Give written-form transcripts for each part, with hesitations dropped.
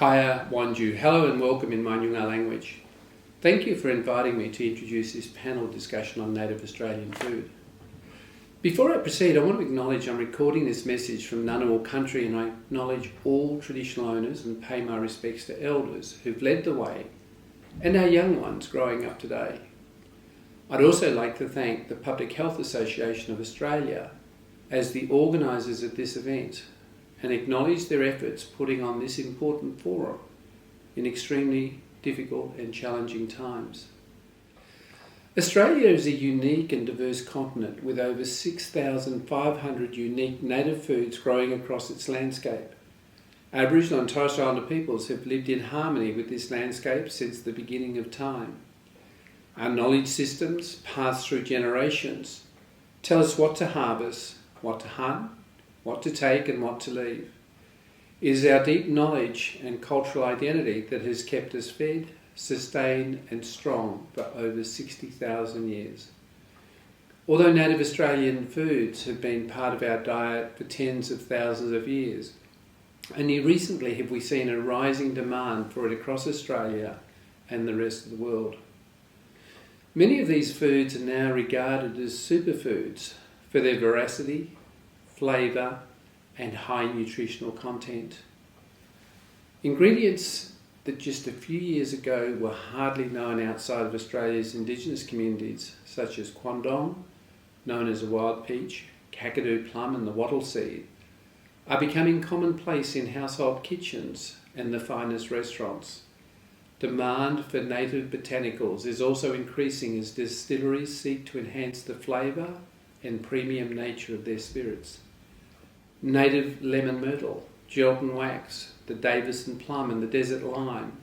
Kaya Wanju. Hello and welcome in my Noongar language. Thank you for inviting me to introduce this panel discussion on native Australian food. Before I proceed, I want to acknowledge I'm recording this message from Ngunnawal country, and I acknowledge all traditional owners and pay my respects to elders who've led the way and our young ones growing up today. I'd also like to thank the Public Health Association of Australia as the organisers of this event and acknowledge their efforts putting on this important forum in extremely difficult and challenging times. Australia is a unique and diverse continent with over 6,500 unique native foods growing across its landscape. Aboriginal and Torres Strait Islander peoples have lived in harmony with this landscape since the beginning of time. Our knowledge systems, passed through generations, tell us what to harvest, what to hunt, what to take and what to leave. It is our deep knowledge and cultural identity that has kept us fed, sustained and strong for over 60,000 years. Although native Australian foods have been part of our diet for tens of thousands of years, only recently have we seen a rising demand for it across Australia and the rest of the world. Many of these foods are now regarded as superfoods for their veracity, flavour and high nutritional content. Ingredients that just a few years ago were hardly known outside of Australia's Indigenous communities, such as quandong, known as a wild peach, kakadu plum and the wattle seed, are becoming commonplace in household kitchens and the finest restaurants. Demand for native botanicals is also increasing as distilleries seek to enhance the flavour and premium nature of their spirits. Native lemon myrtle, Gelton wax, the Davison plum and the desert lime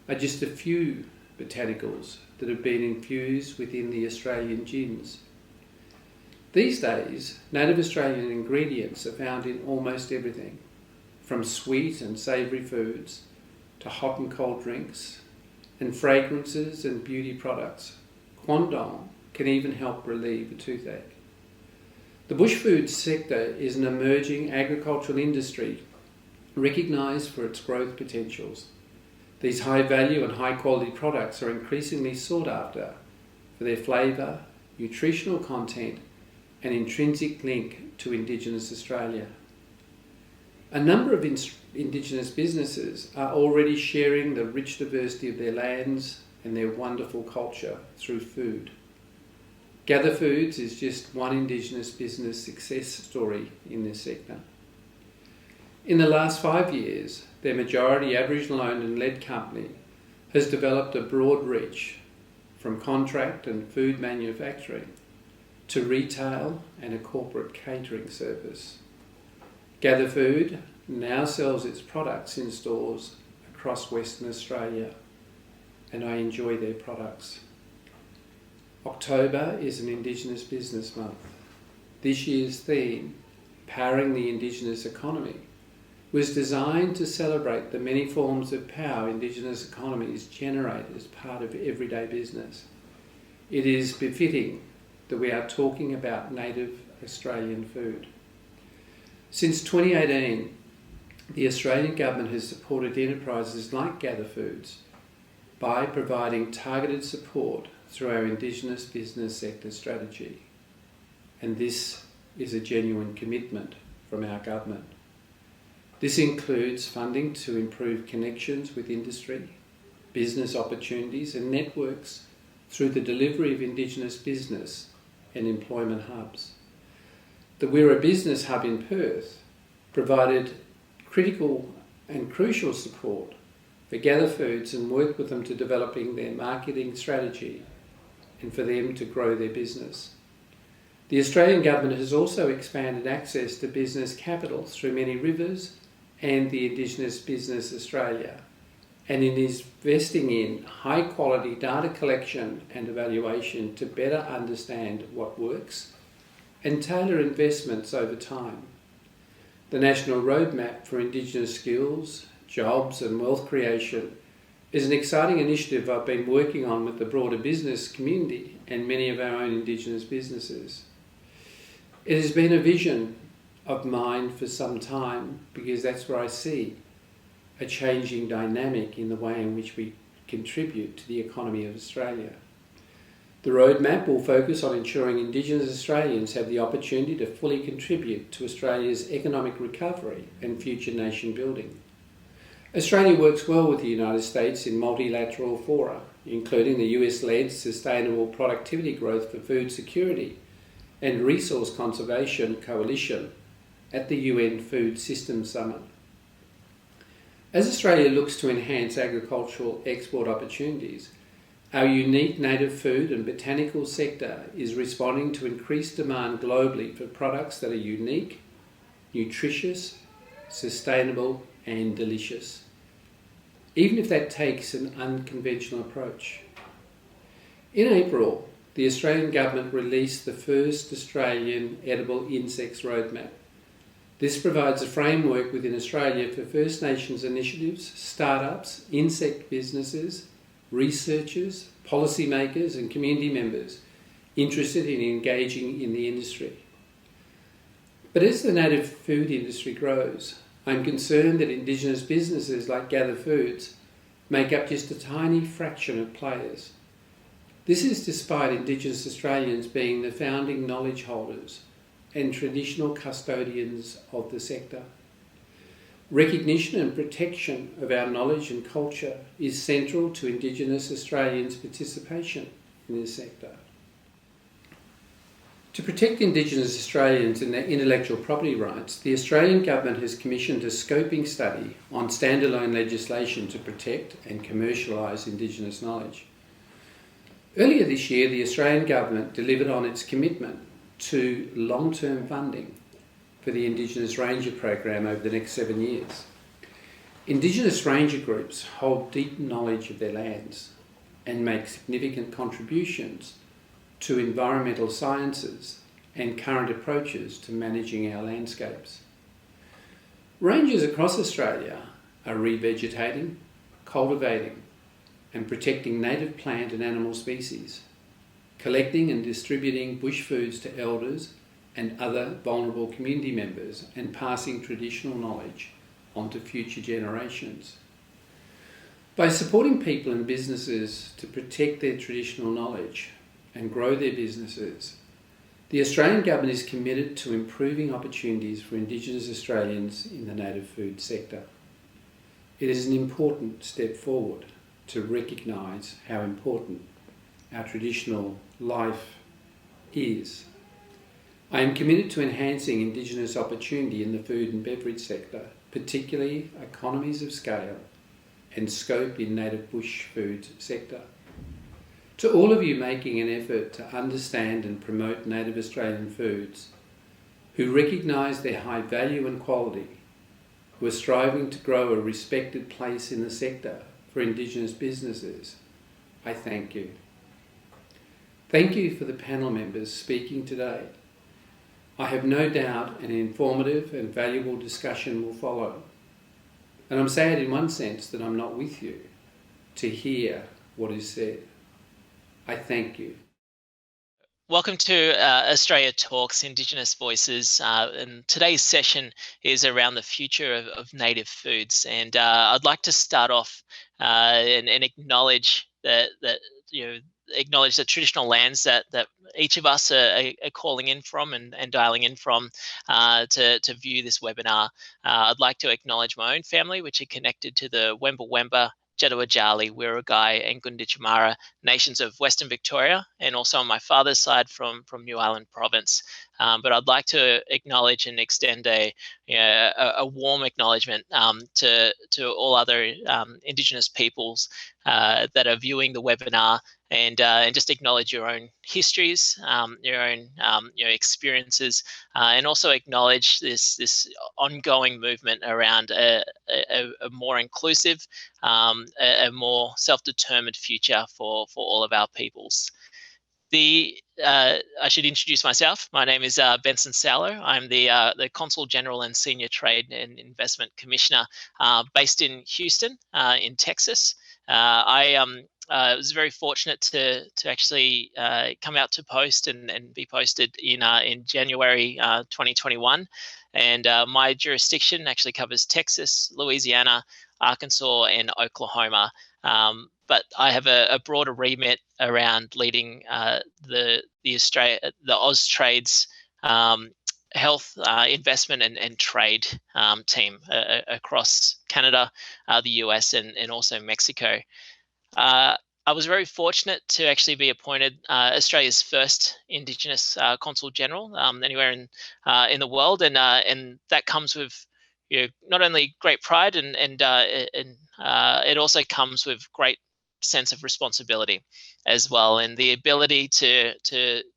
are just a few botanicals that have been infused within the Australian gins. These days, native Australian ingredients are found in almost everything, from sweet and savoury foods to hot and cold drinks and fragrances and beauty products. Quandong can even help relieve a toothache. The Bushfood sector is an emerging agricultural industry recognised for its growth potentials. These high value and high quality products are increasingly sought after for their flavour, nutritional content and intrinsic link to Indigenous Australia. A number of Indigenous businesses are already sharing the rich diversity of their lands and their wonderful culture through food. Gather Foods is just one Indigenous business success story in this sector. In the last 5 years, their majority Aboriginal owned and led company has developed a broad reach from contract and food manufacturing to retail and a corporate catering service. Gather Food now sells its products in stores across Western Australia, and I enjoy their products. October is an Indigenous Business Month. This year's theme, Powering the Indigenous Economy, was designed to celebrate the many forms of power Indigenous economies generate as part of everyday business. It is befitting that we are talking about native Australian food. Since 2018, the Australian Government has supported enterprises like Gather Foods by providing targeted support through our Indigenous business sector strategy. And this is a genuine commitment from our government. This includes funding to improve connections with industry, business opportunities and networks through the delivery of Indigenous business and employment hubs. The We're a Business Hub in Perth provided critical and crucial support for Gather Foods and worked with them to developing their marketing strategy and for them to grow their business. The Australian Government has also expanded access to business capital through Many Rivers and the Indigenous Business Australia, and it is investing in high quality data collection and evaluation to better understand what works and tailor investments over time. The National Roadmap for Indigenous Skills, Jobs and Wealth Creation is an exciting initiative I've been working on with the broader business community and many of our own Indigenous businesses. It has been a vision of mine for some time because that's where I see a changing dynamic in the way in which we contribute to the economy of Australia. The roadmap will focus on ensuring Indigenous Australians have the opportunity to fully contribute to Australia's economic recovery and future nation building. Australia works well with the United States in multilateral fora, including the US-led Sustainable Productivity Growth for Food Security and Resource Conservation Coalition at the UN Food Systems Summit. As Australia looks to enhance agricultural export opportunities, our unique native food and botanical sector is responding to increased demand globally for products that are unique, nutritious, sustainable and delicious, even if that takes an unconventional approach. In April, the Australian Government released the first Australian Edible Insects Roadmap. This provides a framework within Australia for First Nations initiatives, startups, insect businesses, researchers, policymakers and community members interested in engaging in the industry. But as the native food industry grows, I'm concerned that Indigenous businesses like Gather Foods make up just a tiny fraction of players. This is despite Indigenous Australians being the founding knowledge holders and traditional custodians of the sector. Recognition and protection of our knowledge and culture is central to Indigenous Australians' participation in this sector. To protect Indigenous Australians and their intellectual property rights, the Australian Government has commissioned a scoping study on standalone legislation to protect and commercialise Indigenous knowledge. Earlier this year, the Australian Government delivered on its commitment to long-term funding for the Indigenous Ranger program over the next 7 years. Indigenous Ranger groups hold deep knowledge of their lands and make significant contributions to environmental sciences and current approaches to managing our landscapes. Rangers across Australia are revegetating, cultivating and protecting native plant and animal species, collecting and distributing bush foods to elders and other vulnerable community members, and passing traditional knowledge onto future generations. By supporting people and businesses to protect their traditional knowledge and grow their businesses, the Australian Government is committed to improving opportunities for Indigenous Australians in the native food sector. It is an important step forward to recognise how important our traditional life is. I am committed to enhancing Indigenous opportunity in the food and beverage sector, particularly economies of scale and scope in native bush food sector. To all of you making an effort to understand and promote native Australian foods, who recognise their high value and quality, who are striving to grow a respected place in the sector for Indigenous businesses, I thank you. Thank you for the panel members speaking today. I have no doubt an informative and valuable discussion will follow. And I'm sad in one sense that I'm not with you to hear what is said. I thank you. Welcome to Australia Talks, Indigenous Voices, and today's session is around the future of native foods. And I'd like to start off and acknowledge acknowledge the traditional lands that each of us are calling in from and dialing in from to view this webinar. I'd like to acknowledge my own family, which are connected to the Wemba, Jadawajali, Wirragai and Gunditjmara nations of Western Victoria, and also on my father's side from New Ireland province. But I'd like to acknowledge and extend a warm acknowledgement to all other Indigenous peoples that are viewing the webinar, and just acknowledge your own histories, your own experiences, and also acknowledge this ongoing movement around a more inclusive, a more self-determined future for all of our peoples. I should introduce myself. My name is Benson Saulo. I'm the Consul General and Senior Trade and Investment Commissioner based in Houston, in Texas. I was very fortunate to actually come out to post and be posted in January 2021. And my jurisdiction actually covers Texas, Louisiana, Arkansas, and Oklahoma. But I have a broader remit around leading the Austrade's health, investment, and trade team across Canada, the US, and also Mexico. I was very fortunate to actually be appointed Australia's first Indigenous Consul General anywhere in the world, and that comes with not only great pride and it also comes with great sense of responsibility as well, and the ability to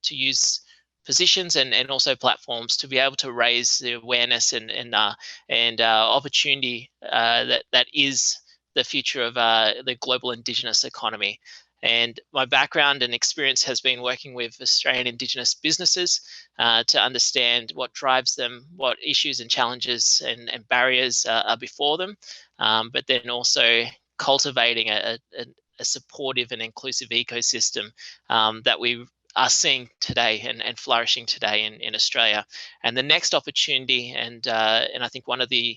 use positions and also platforms to be able to raise the awareness and opportunity that is the future of the global Indigenous economy. And my background and experience has been working with Australian Indigenous businesses to understand what drives them, what issues and challenges and barriers are before them, but then also cultivating a supportive and inclusive ecosystem that we are seeing today and flourishing today in Australia. And the next opportunity, and I think one of the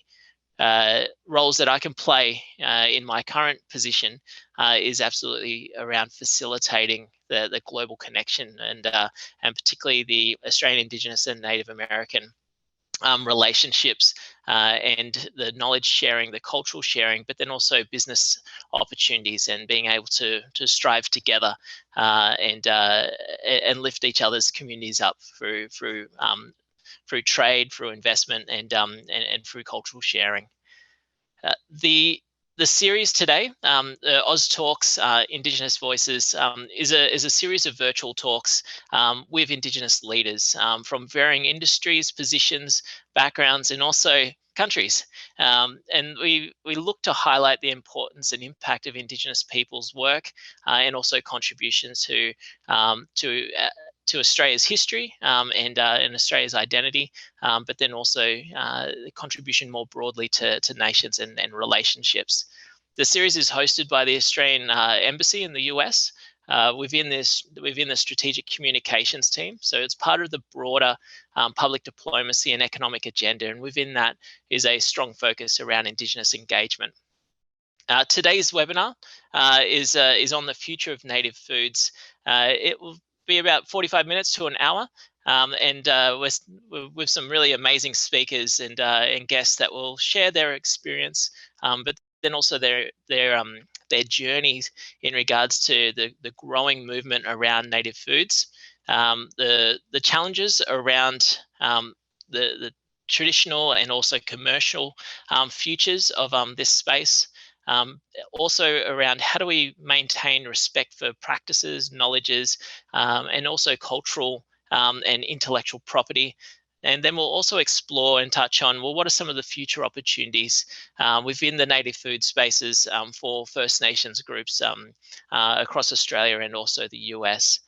roles that I can play in my current position is absolutely around facilitating the global connection and particularly the Australian Indigenous and Native American relationships and the knowledge sharing, the cultural sharing, but then also business opportunities and being able to strive together and lift each other's communities up through trade, through investment, and through cultural sharing. The series today, AUSTALKS, Indigenous Voices, is a series of virtual talks with Indigenous leaders from varying industries, positions, backgrounds, and also countries. And we look to highlight the importance and impact of Indigenous people's work and also contributions to Australia's history and Australia's identity, but then also the contribution more broadly to nations and relationships. The series is hosted by the Australian Embassy in the US within the strategic communications team. So it's part of the broader public diplomacy and economic agenda, and within that is a strong focus around Indigenous engagement. Today's webinar is on the future of native foods. It will be about 45 minutes to an hour, and with some really amazing speakers and guests that will share their experience, but then also their journeys in regards to the growing movement around native foods, the challenges around the traditional and also commercial futures of this space. Also around how do we maintain respect for practices, knowledges, and also cultural and intellectual property. And then we'll also explore and touch on, well, what are some of the future opportunities within the native food spaces for First Nations groups across Australia and also the US.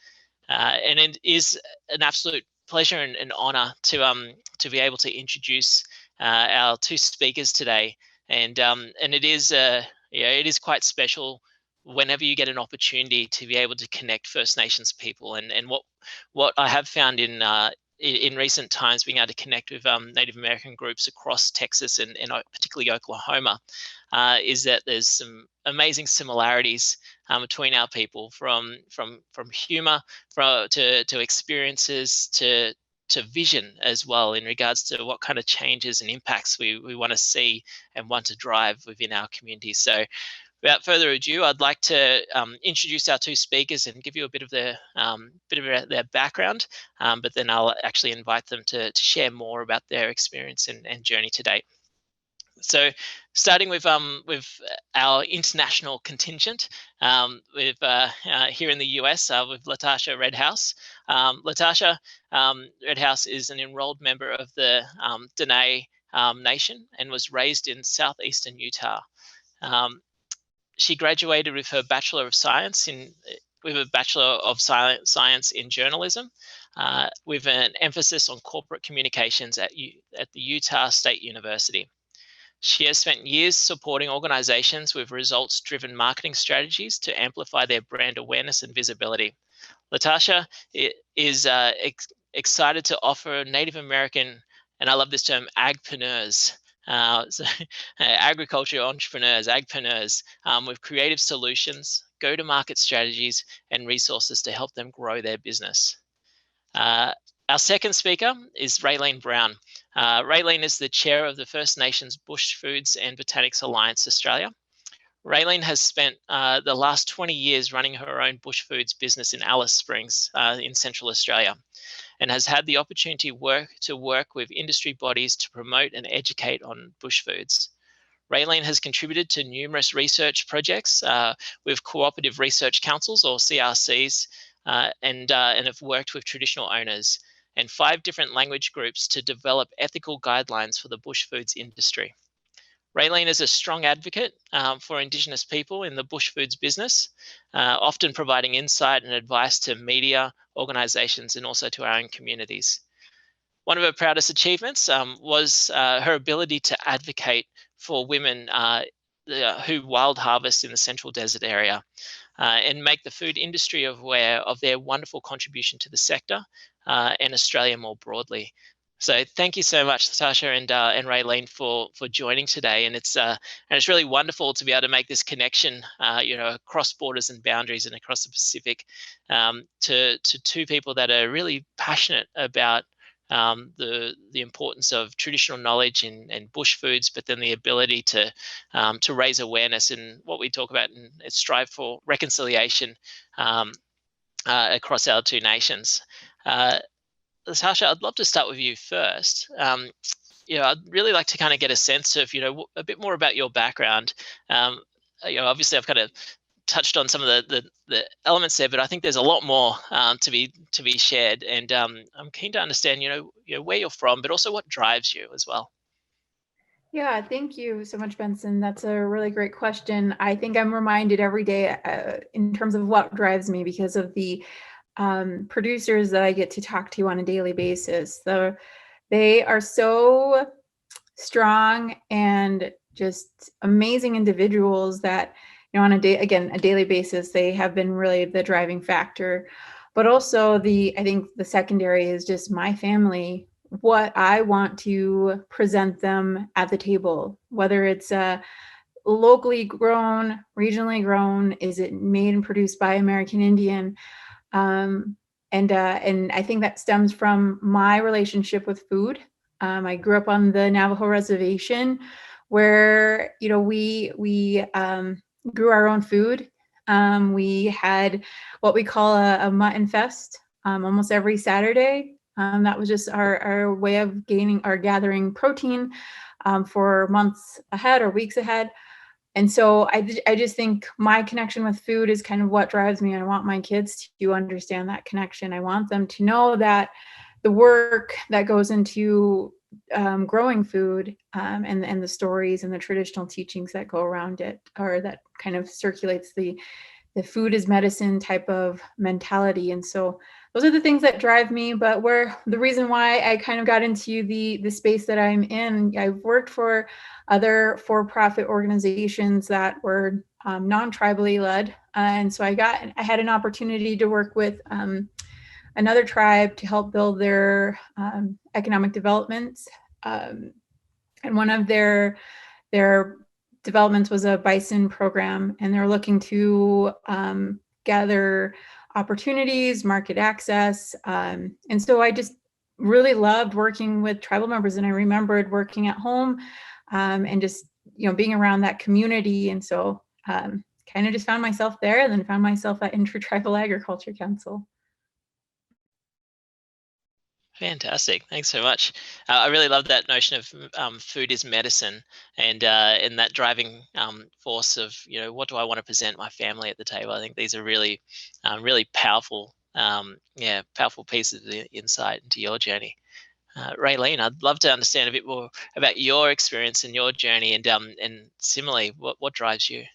And it is an absolute pleasure and honor to be able to introduce our two speakers today. And it is quite special whenever you get an opportunity to be able to connect First Nations people. And what I have found in recent times, being able to connect with Native American groups across Texas and particularly Oklahoma, is that there's some amazing similarities between our people, from humor, to experiences, to vision as well, in regards to what kind of changes and impacts we want to see and want to drive within our community. So without further ado, I'd like to introduce our two speakers and give you a bit of their background, but then I'll actually invite them to share more about their experience and journey to date. So starting with our international contingent, with here in the US with Latashia Redhouse. Latashia Redhouse is an enrolled member of the Dene Nation and was raised in southeastern Utah. She graduated with her Bachelor of Science with a Bachelor of Science in Journalism, with an emphasis on corporate communications at the Utah State University. She has spent years supporting organizations with results-driven marketing strategies to amplify their brand awareness and visibility. Latashia is excited to offer Native American, and I love this term, agpreneurs, So agriculture entrepreneurs, agpreneurs, with creative solutions, go-to-market strategies, and resources to help them grow their business. Our second speaker is Rayleen Brown. Rayleen is the chair of the First Nations Bushfoods and Botanics Alliance Australia. Rayleen has spent the last 20 years running her own Bushfoods business in Alice Springs in Central Australia, and has had the opportunity to work with industry bodies to promote and educate on bushfoods. Rayleen has contributed to numerous research projects with cooperative research councils, or CRCs, and have worked with traditional owners and 5 different language groups to develop ethical guidelines for the bushfoods industry. Rayleen is a strong advocate for Indigenous people in the bushfoods business, often providing insight and advice to media, organisations, and also to our own communities. One of her proudest achievements was her ability to advocate for women who wild harvest in the Central Desert area and make the food industry aware of their wonderful contribution to the sector and Australia more broadly. So thank you so much, Latashia and Rayleen, for joining today. And it's really wonderful to be able to make this connection, across borders and boundaries and across the Pacific, to 2 people that are really passionate about the importance of traditional knowledge and bush foods, but then the ability to raise awareness in what we talk about and strive for reconciliation across our 2 nations. Latashia, I'd love to start with you first. I'd really like to kind of get a sense of, a bit more about your background. Obviously I've kind of touched on some of the elements there, but I think there's a lot more to be shared. And I'm keen to understand, where you're from, but also what drives you as well. Yeah, thank you so much, Benson. That's a really great question. I think I'm reminded every day in terms of what drives me because of the producers that I get to talk to on a daily basis. They are so strong and just amazing individuals that, on a daily basis, they have been really the driving factor. But also I think the secondary is just my family, what I want to present them at the table, whether it's locally grown, regionally grown, is it made and produced by American Indian? And I think that stems from my relationship with food. I grew up on the Navajo reservation where, we grew our own food. We had what we call a mutton fest almost every Saturday. That was just our way of gathering protein for months ahead or weeks ahead. And so I just think my connection with food is kind of what drives me. I want my kids to understand that connection. I want them to know that the work that goes into growing food and the stories and the traditional teachings that go around it, or that kind of circulates the food is medicine type of mentality. And so those are the things that drive me. But the reason why I kind of got into the space that I'm in, I've worked for other for-profit organizations that were non-tribally led. And so I had an opportunity to work with another tribe to help build their economic development. And one of their developments was a bison program, and they're looking to gather opportunities, market access. And so I just really loved working with tribal members, and I remembered working at home and just, being around that community. And so kind of just found myself there, and then found myself at Intertribal Agriculture Council. Fantastic. Thanks so much. I really love that notion of food is medicine, and that driving force of, what do I want to present my family at the table. I think these are really, really powerful, powerful pieces of insight into your journey. Rayleen, I'd love to understand a bit more about your experience and your journey, and similarly, what drives you?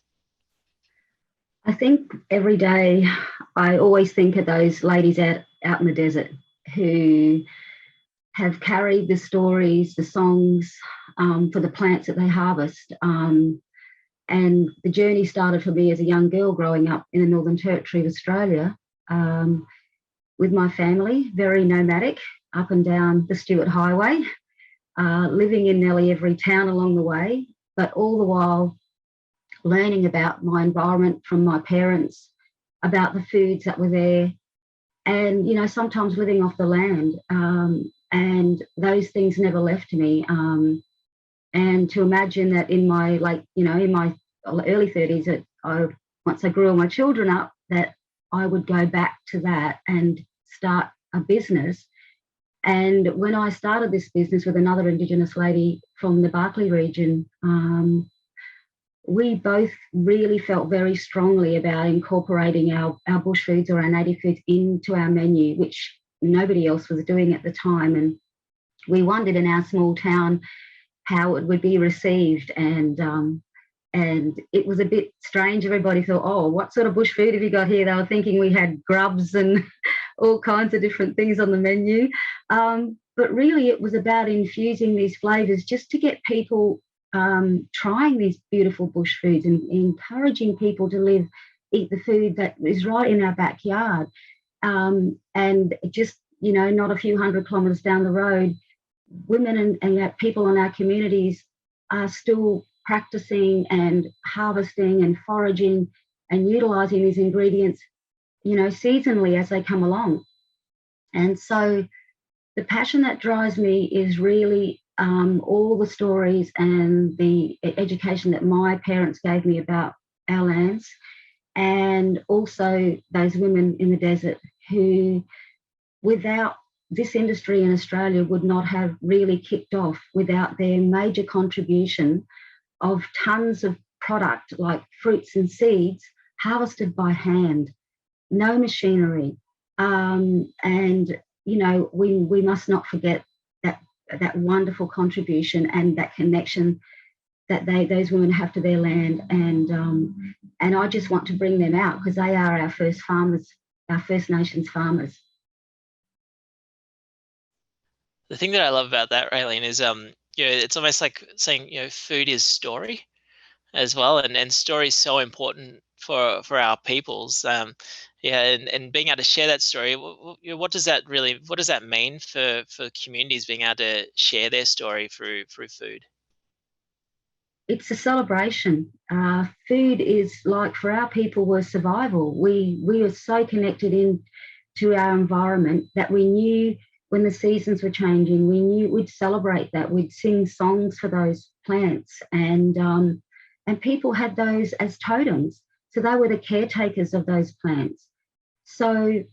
I think every day I always think of those ladies out in the desert who have carried the stories, the songs for the plants that they harvest. And the journey started for me as a young girl growing up in the Northern Territory of Australia with my family, very nomadic, up and down the Stuart Highway. living in nearly every town along the way, but all the while learning about my environment from my parents, about the foods that were there, and, you know, sometimes living off the land. And those things never left me. And to imagine that in my, like, you know, in my early 30s, that once I grew all my children up, that I would go back to that and start a business. And when I started this business with another Indigenous lady from the Barkly region, we both really felt very strongly about incorporating our bush foods or our native foods into our menu, which nobody else was doing at the time. And we wondered in our small town how it would be received. And it was a bit strange. Everybody thought, oh, what sort of bush food have you got here? They were thinking we had grubs and all kinds of different things on the menu. But really it was about infusing these flavours just to get people trying these beautiful bush foods and encouraging people to eat the food that is right in our backyard. And just, you know, not a few hundred kilometres down the road, women and people in our communities are still practicing and harvesting and foraging and utilising these ingredients, you know, seasonally as they come along. And so the passion that drives me is really all the stories and the education that my parents gave me about our lands, and also those women in the desert who, without this industry in Australia, would not have really kicked off without their major contribution of tons of product like fruits and seeds harvested by hand, no machinery. And, you know, we must not forget that wonderful contribution and that connection that those women have to their land. And I just want to bring them out because they are our first farmers, our First Nations farmers. The thing that I love about that, Rayleen, is you know, it's almost like saying, you know, food is story as well, and story is so important for our peoples. Yeah, and being able to share that story, what does that mean for communities being able to share their story through food? It's a celebration. Food is like, for our people, was survival. We were so connected to our environment that we knew when the seasons were changing, we knew we'd celebrate that. We'd sing songs for those plants, and people had those as totems. So they were the caretakers of those plants. So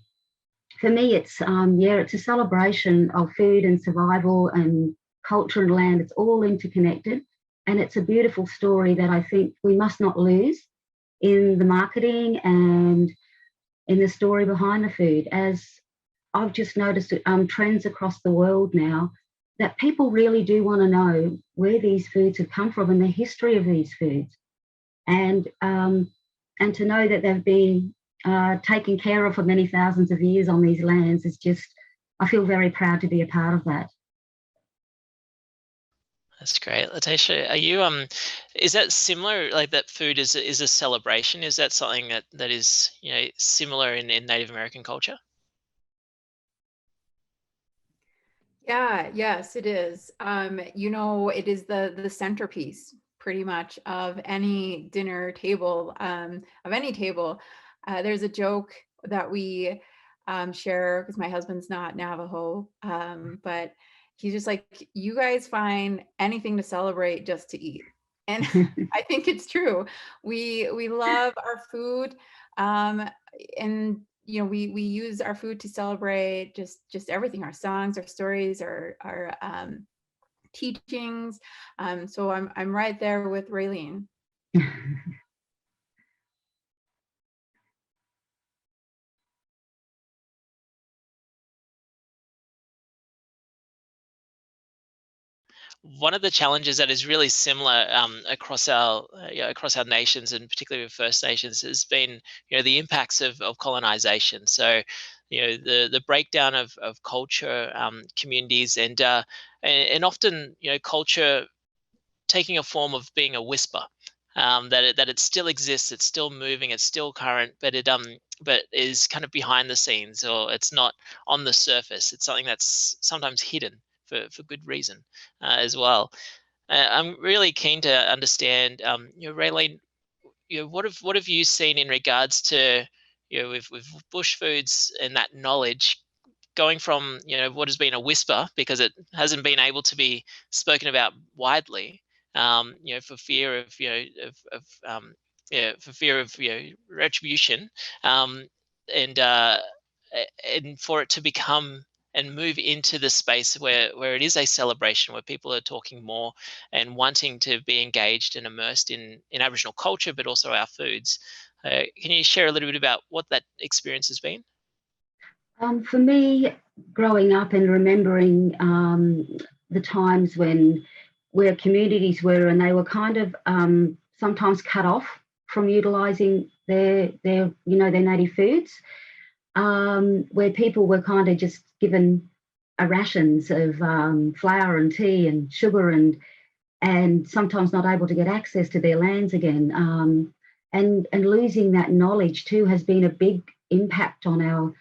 for me, it's it's a celebration of food and survival and culture and land. It's all interconnected, and it's a beautiful story that I think we must not lose in the marketing and in the story behind the food. As I've just noticed trends across the world now that people really do want to know where these foods have come from and the history of these foods, and to know that they've been taken care of for many thousands of years on these lands is just, I feel very proud to be a part of that. That's great. Latashia, are you is that similar, like that food is a celebration? Is that something that is, you know, similar in Native American culture? Yeah, yes, it is. You know, it is the centerpiece pretty much of any dinner table, of any table. There's a joke that we share because my husband's not Navajo, but he's just like, you guys find anything to celebrate just to eat. And I think it's true. We love our food, and you know, we use our food to celebrate just everything, our songs, our stories, our teachings. So I'm right there with Rayleen. One of the challenges that is really similar across our nations, and particularly with First Nations, has been, you know, the impacts of colonization. So, you know, the breakdown of culture, communities, and often, you know, culture taking a form of being a whisper. That it still exists, it's still moving, it's still current, but is kind of behind the scenes, or it's not on the surface. It's something that's sometimes hidden for good reason as well. I'm really keen to understand, Raylene, what have you seen in regards to, with bush foods and that knowledge going from, what has been a whisper because it hasn't been able to be spoken about widely, for fear of, for fear of, retribution, and for it to become and move into the space where it is a celebration, where people are talking more and wanting to be engaged and immersed in Aboriginal culture, but also our foods. Can you share a little bit about what that experience has been? For me, growing up and remembering the times where communities were and they were kind of sometimes cut off from utilising their native foods, where people were kind of just given rations of flour and tea and sugar and sometimes not able to get access to their lands again. And losing that knowledge too has been a big impact on our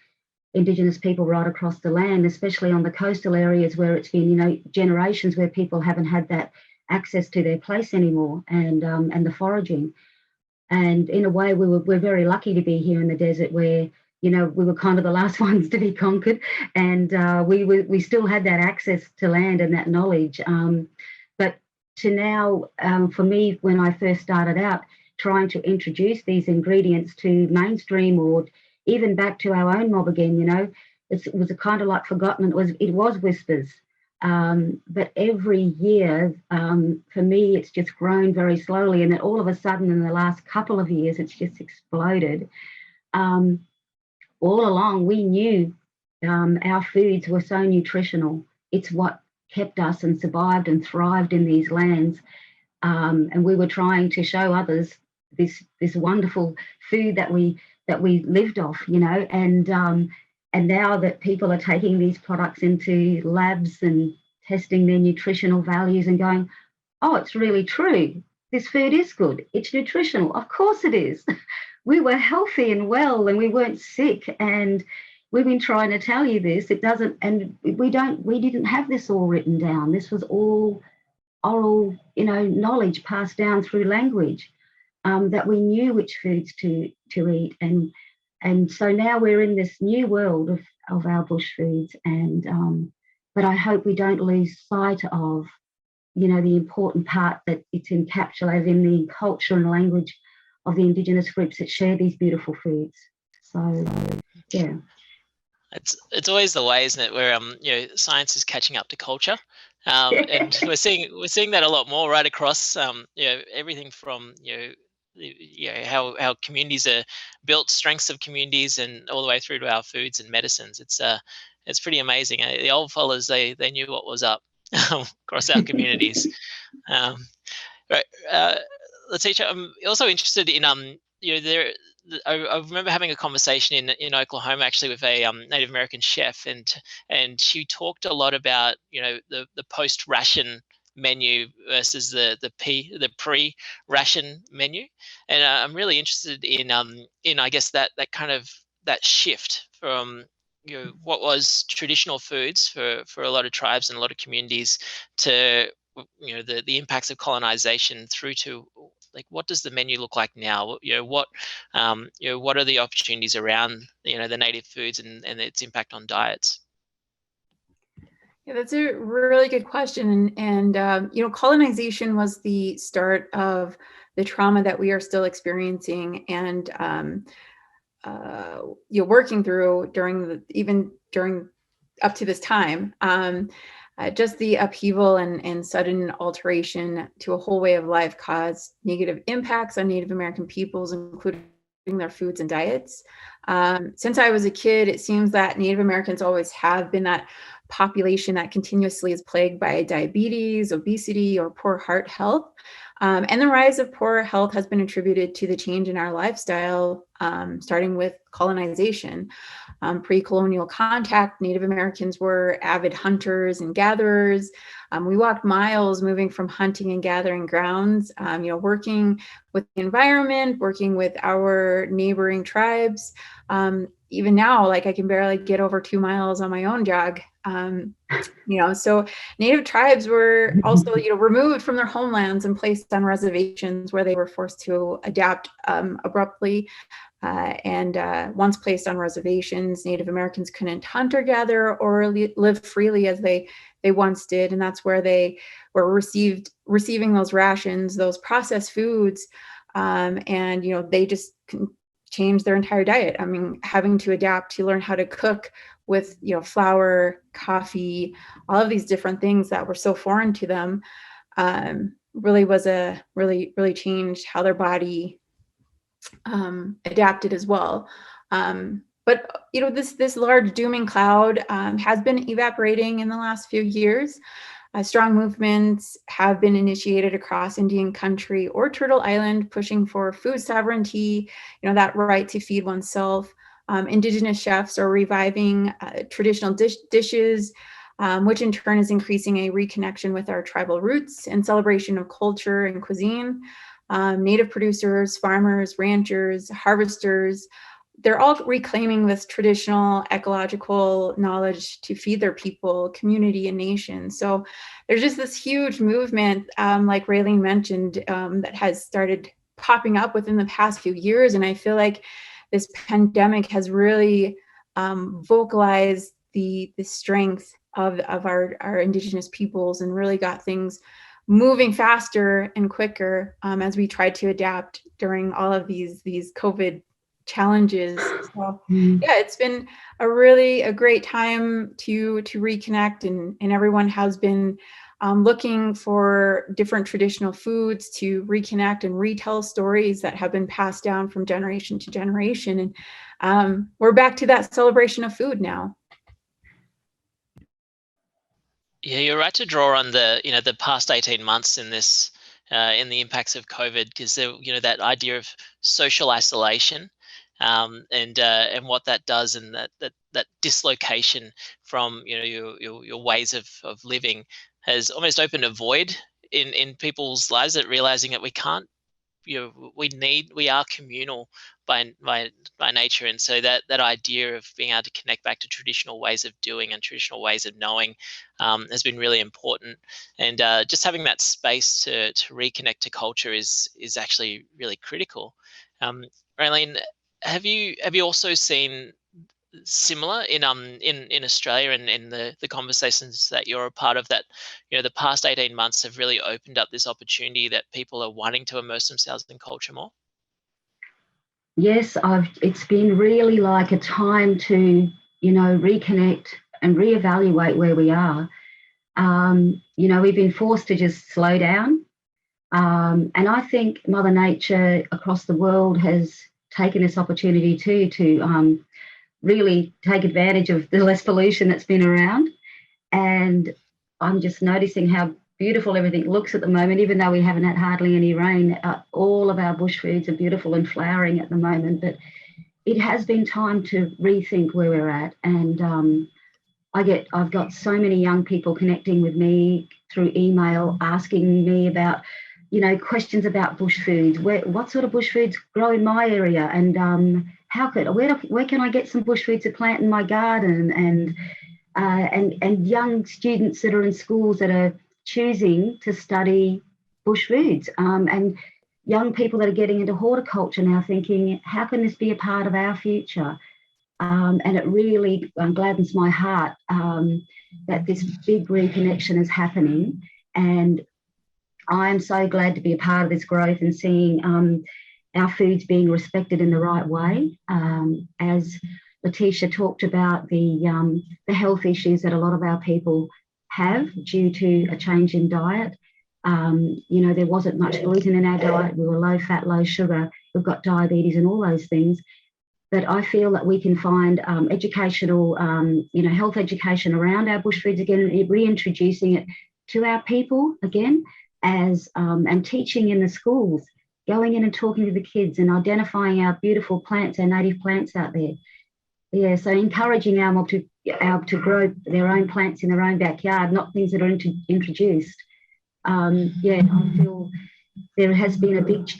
Indigenous people right across the land, especially on the coastal areas where it's been, generations where people haven't had that access to their place anymore, and the foraging. And in a way, we're very lucky to be here in the desert where, we were kind of the last ones to be conquered, and we still had that access to land and that knowledge. But to now, for me, when I first started out, trying to introduce these ingredients to mainstream or even back to our own mob again, it was a kind of like forgotten. It was whispers, but every year, for me, it's just grown very slowly, and then all of a sudden, in the last couple of years, it's just exploded. All along, we knew our foods were so nutritional. It's what kept us and survived and thrived in these lands, and we were trying to show others this wonderful food that we lived off, and now that people are taking these products into labs and testing their nutritional values and going, oh, it's really true. This food is good. It's nutritional. Of course it is. We were healthy and well and we weren't sick. And we've been trying to tell you this. It doesn't, and we didn't have this all written down. This was all oral, knowledge passed down through language, that we knew which foods to eat. And so now we're in this new world of our bush foods, and but I hope we don't lose sight of, the important part that it's encapsulated in the culture and language of the Indigenous groups that share these beautiful foods. So, yeah. It's always the way, isn't it, where science is catching up to culture, and we're seeing that a lot more right across everything from how communities are built, strengths of communities, and all the way through to our foods and medicines. It's pretty amazing. The old fellas, they knew what was up across our communities. Right, Latashia, I'm also interested in I remember having a conversation in Oklahoma actually with a Native American chef, and she talked a lot about the post-ration menu versus the pre-ration menu, and I'm really interested in I guess that kind of that shift from what was traditional foods for a lot of tribes and a lot of communities to the impacts of colonization through to what does the menu look like now? What are the opportunities around the native foods and its impact on diets? Yeah, that's a really good question. And colonization was the start of the trauma that we are still experiencing and working through during up to this time. Just the upheaval and sudden alteration to a whole way of life caused negative impacts on Native American peoples, including their foods and diets. Since I was a kid, it seems that Native Americans always have been that population that continuously is plagued by diabetes, obesity, or poor heart health. And the rise of poor health has been attributed to the change in our lifestyle, starting with colonization. Pre-colonial contact, Native Americans were avid hunters and gatherers. We walked miles moving from hunting and gathering grounds, working with the environment, working with our neighboring tribes. Even now, I can barely get over 2 miles on my own jog. So Native tribes were also, removed from their homelands and placed on reservations where they were forced to adapt abruptly. Once placed on reservations, Native Americans couldn't hunt or gather or live freely as they once did, and that's where they were receiving those rations, those processed foods, and they just changed their entire diet. I mean, having to adapt to learn how to cook with flour, coffee, all of these different things that were so foreign to them, really changed how their body adapted as well. But this large dooming cloud has been evaporating in the last few years. Strong movements have been initiated across Indian country or Turtle Island, pushing for food sovereignty, that right to feed oneself. Indigenous chefs are reviving traditional dishes, which in turn is increasing a reconnection with our tribal roots and celebration of culture and cuisine. Native producers, farmers, ranchers, harvesters, they're all reclaiming this traditional ecological knowledge to feed their people, community, and nation. So there's just this huge movement, like Rayleen mentioned, that has started popping up within the past few years. And I feel like this pandemic has really vocalized the strength of our Indigenous peoples and really got things moving faster and quicker as we tried to adapt during all of these COVID challenges. So yeah, it's been a great time to reconnect, and everyone has been looking for different traditional foods to reconnect and retell stories that have been passed down from generation to generation. And we're back to that celebration of food now. Yeah, you're right to draw on the past 18 months in this in the impacts of COVID, because that idea of social isolation and what that does, and that dislocation from your ways of living has almost opened a void in people's lives, that realizing that we can't, we are communal by nature, and so that idea of being able to connect back to traditional ways of doing and traditional ways of knowing has been really important. And just having that space to reconnect to culture is actually really critical. Rayleen, have you also seen similar in Australia, and in the conversations that you're a part of, that the past 18 months have really opened up this opportunity that people are wanting to immerse themselves in culture more? Yes, it's been really like a time to reconnect and reevaluate where we are. We've been forced to just slow down, and I think Mother Nature across the world has taken this opportunity too to really take advantage of the less pollution that's been around. And I'm just noticing how beautiful everything looks at the moment, even though we haven't had hardly any rain. All of our bush foods are beautiful and flowering at the moment, but it has been time to rethink where we're at. And I've got so many young people connecting with me through email, asking me about questions about bush foods. What sort of bush foods grow in my area, and where can I get some bush foods to plant in my garden, and young students that are in schools that are choosing to study bush foods, and young people that are getting into horticulture now, thinking, how can this be a part of our future? And it really gladdens my heart that this big reconnection is happening. And I'm so glad to be a part of this growth and seeing our foods being respected in the right way. As Latashia talked about, the health issues that a lot of our people have due to a change in diet. There wasn't much gluten in our diet. We were low fat, low sugar. We've got diabetes and all those things. But I feel that we can find educational, health education around our bush foods again, reintroducing it to our people again, and teaching in the schools, going in and talking to the kids and identifying our beautiful plants, our native plants out there. Yeah, so encouraging our mob to grow their own plants in their own backyard, not things that are introduced. I feel there has been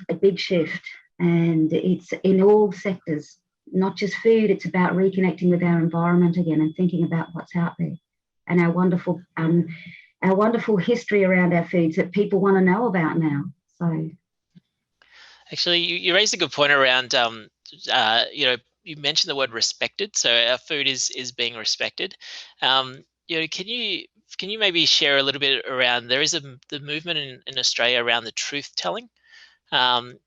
a big shift, and it's in all sectors, not just food. It's about reconnecting with our environment again and thinking about what's out there. and our wonderful history around our foods that people want to know about now. So, actually, you raised a good point around, you mentioned the word respected. So our food is being respected. Can you maybe share a little bit around, there is the movement in Australia around the truth telling, and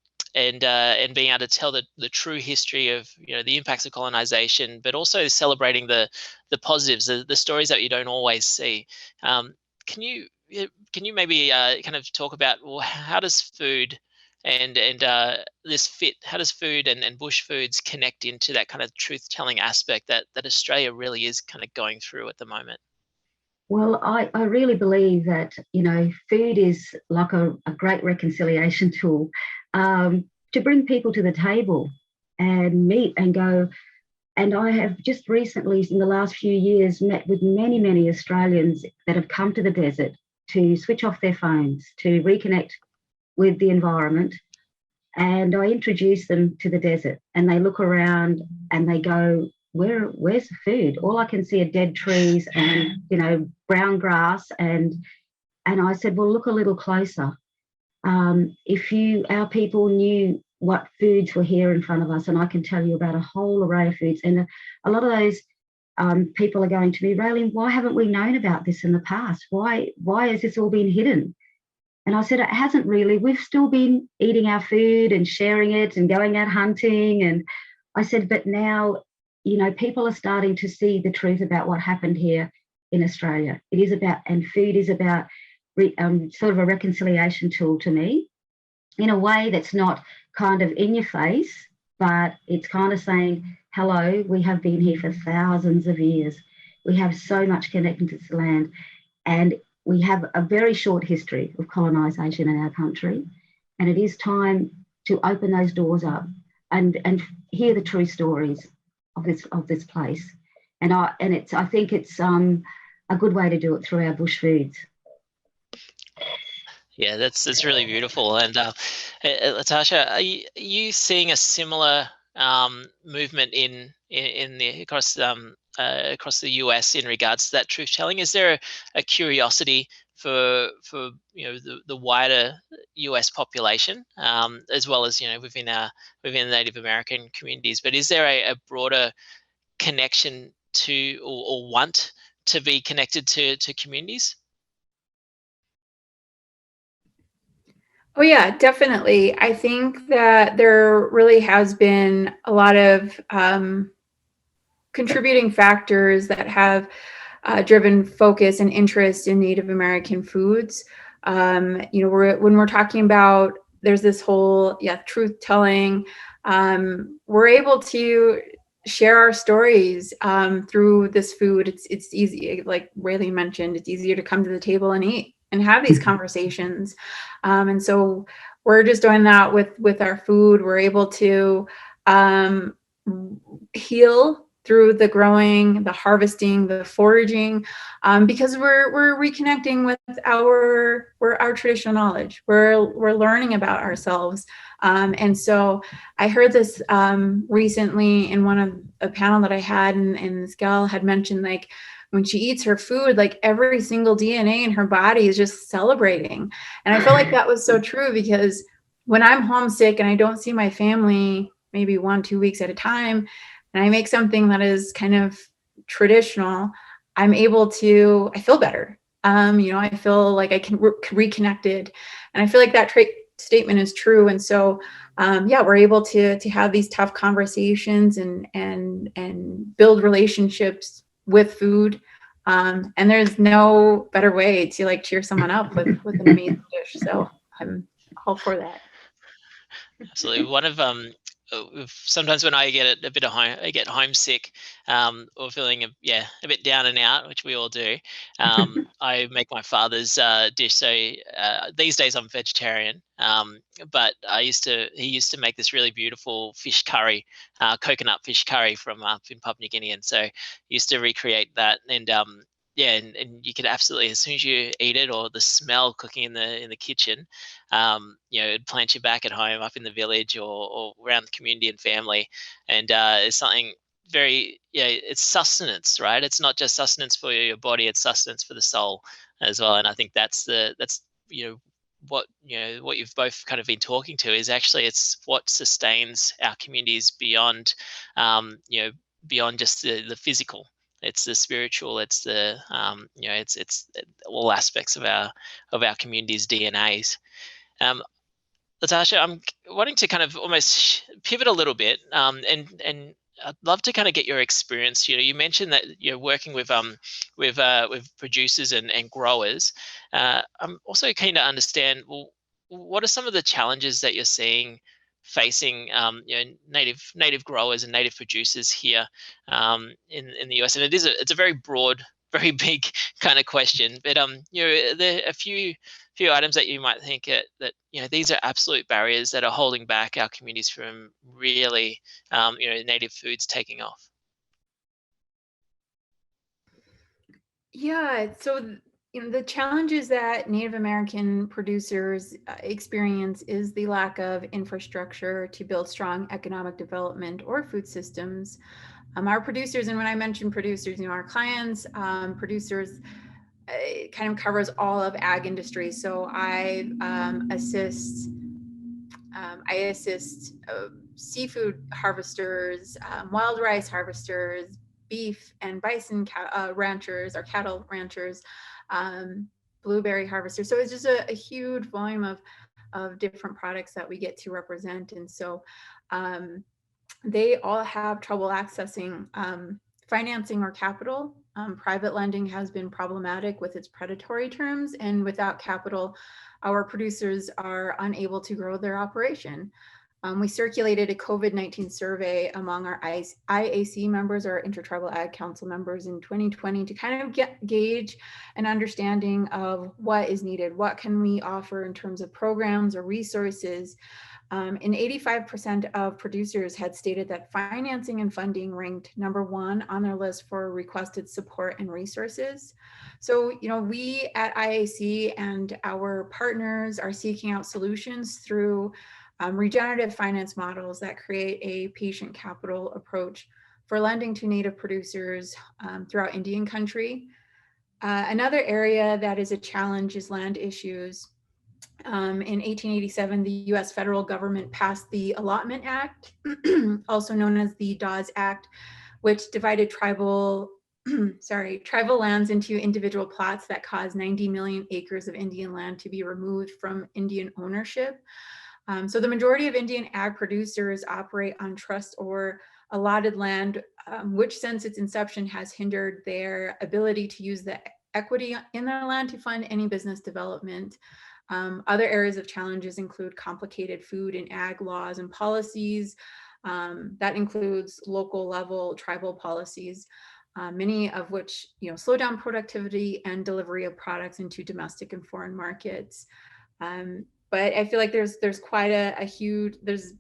being able to tell the true history of the impacts of colonization, but also celebrating the positives, the stories that you don't always see. Can you maybe kind of talk about, well, how does food and how does food and bush foods connect into that kind of truth telling aspect that Australia really is kind of going through at the moment? well, I really believe that, food is like a great reconciliation tool, to bring people to the table and meet and go. And I have just recently, in the last few years, met with many, many Australians that have come to the desert to switch off their phones, to reconnect with the environment. And I introduce them to the desert, and they look around and they go, where's the food? All I can see are dead trees and, brown grass. And I said, well, look a little closer. If our people knew what foods were here in front of us, and I can tell you about a whole array of foods, and a lot of those people are going to me, Rayleen, why haven't we known about this in the past? Why has this all been hidden? And I said, it hasn't really. We've still been eating our food and sharing it and going out hunting. And I said, but now, people are starting to see the truth about what happened here in Australia. It is about, and food is about sort of a reconciliation tool to me, in a way that's not kind of in your face, but it's kind of saying, hello, we have been here for thousands of years. We have so much connected to this land. And we have a very short history of colonisation in our country. And it is time to open those doors up and hear the true stories of this place. And I think it's a good way to do it through our bush foods. Yeah, that's really beautiful. And Latashia, are you seeing a similar movement across the US in regards to that truth telling? Is there a curiosity for the wider US population, as well as within the Native American communities? But is there a broader connection to or want to be connected to communities? Oh yeah, definitely. I think that there really has been a lot of contributing factors that have driven focus and interest in Native American foods. When we're talking about, there's this whole truth telling. We're able to share our stories through this food. It's easy, like Rayleen mentioned, it's easier to come to the table and eat and have these conversations. And so we're just doing that with our food. We're able to heal through the growing, the harvesting, the foraging, because we're reconnecting with our traditional knowledge. We're learning about ourselves. And so I heard this recently in one of a panel that I had, and this gal had mentioned, like, when she eats her food, like every single DNA in her body is just celebrating. And I felt like that was so true, because when I'm homesick and I don't see my family maybe 1-2 weeks at a time, and I make something that is kind of traditional, I feel better. I feel like I can reconnected, and I feel like that statement is true. And so, we're able to have these tough conversations and build relationships with food. And there's no better way to like cheer someone up with an amazing dish. So I'm all for that. Absolutely. One of sometimes when I get I get homesick, or feeling a bit down and out, which we all do. I make my father's dish. So these days I'm vegetarian, but he used to make this really beautiful fish curry, coconut fish curry from up in Papua New Guinea, and so I used to recreate that. And and you could absolutely, as soon as you eat it, or the smell cooking in the kitchen, it'd plant you back at home up in the village or around the community and family. And it's something very, it's sustenance, right? It's not just sustenance for your body, it's sustenance for the soul as well. And I think that's what you've both kind of been talking to is actually it's what sustains our communities beyond beyond just the physical. It's the spiritual, it's the it's all aspects of our community's DNAs. Latashia, I'm wanting to kind of almost pivot a little bit, and I'd love to kind of get your experience. You mentioned that you're working with producers and growers. I'm also keen to understand, well, what are some of the challenges that you're seeing facing native growers and native producers here in the US? And it's a very broad, very big kind of question, but there are a few items that you might think that these are absolute barriers that are holding back our communities from really native foods taking off. Yeah, so the challenges that Native American producers experience is the lack of infrastructure to build strong economic development or food systems. Our producers, and when I mention producers, our clients, producers, it kind of covers all of ag industry. So I assist seafood harvesters, wild rice harvesters, beef and bison ranchers or cattle ranchers, blueberry harvesters. So it's just a huge volume of different products that we get to represent. And so they all have trouble accessing financing or capital. Private lending has been problematic with its predatory terms, and without capital, our producers are unable to grow their operation. We circulated a COVID-19 survey among our IAC members, our Intertribal Ag Council members in 2020 to kind of gauge an understanding of what is needed, what can we offer in terms of programs or resources. And 85% of producers had stated that financing and funding ranked #1 on their list for requested support and resources. So, we at IAC and our partners are seeking out solutions through regenerative finance models that create a patient capital approach for lending to Native producers throughout Indian country. Another area that is a challenge is land issues. In 1887, the US federal government passed the Allotment Act, also known as the Dawes Act, which divided tribal lands into individual plots that caused 90 million acres of Indian land to be removed from Indian ownership. So the majority of Indian ag producers operate on trust or allotted land, which since its inception has hindered their ability to use the equity in their land to fund any business development. Other areas of challenges include complicated food and ag laws and policies. That includes local level tribal policies, many of which slow down productivity and delivery of products into domestic and foreign markets. But I feel like there's quite there's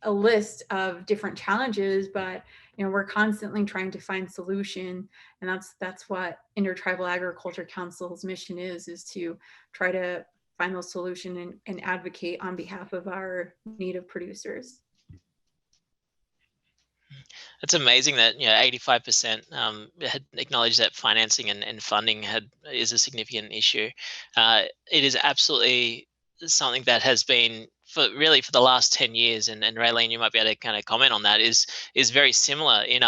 a list of different challenges, but we're constantly trying to find solution, and that's what Intertribal Agriculture Council's mission is to try to find those solutions and advocate on behalf of our native producers. It's amazing that 85% had acknowledged that financing and funding is a significant issue. It is absolutely something that has been for the last 10 years, and Rayleen, you might be able to kind of comment on that, is very similar in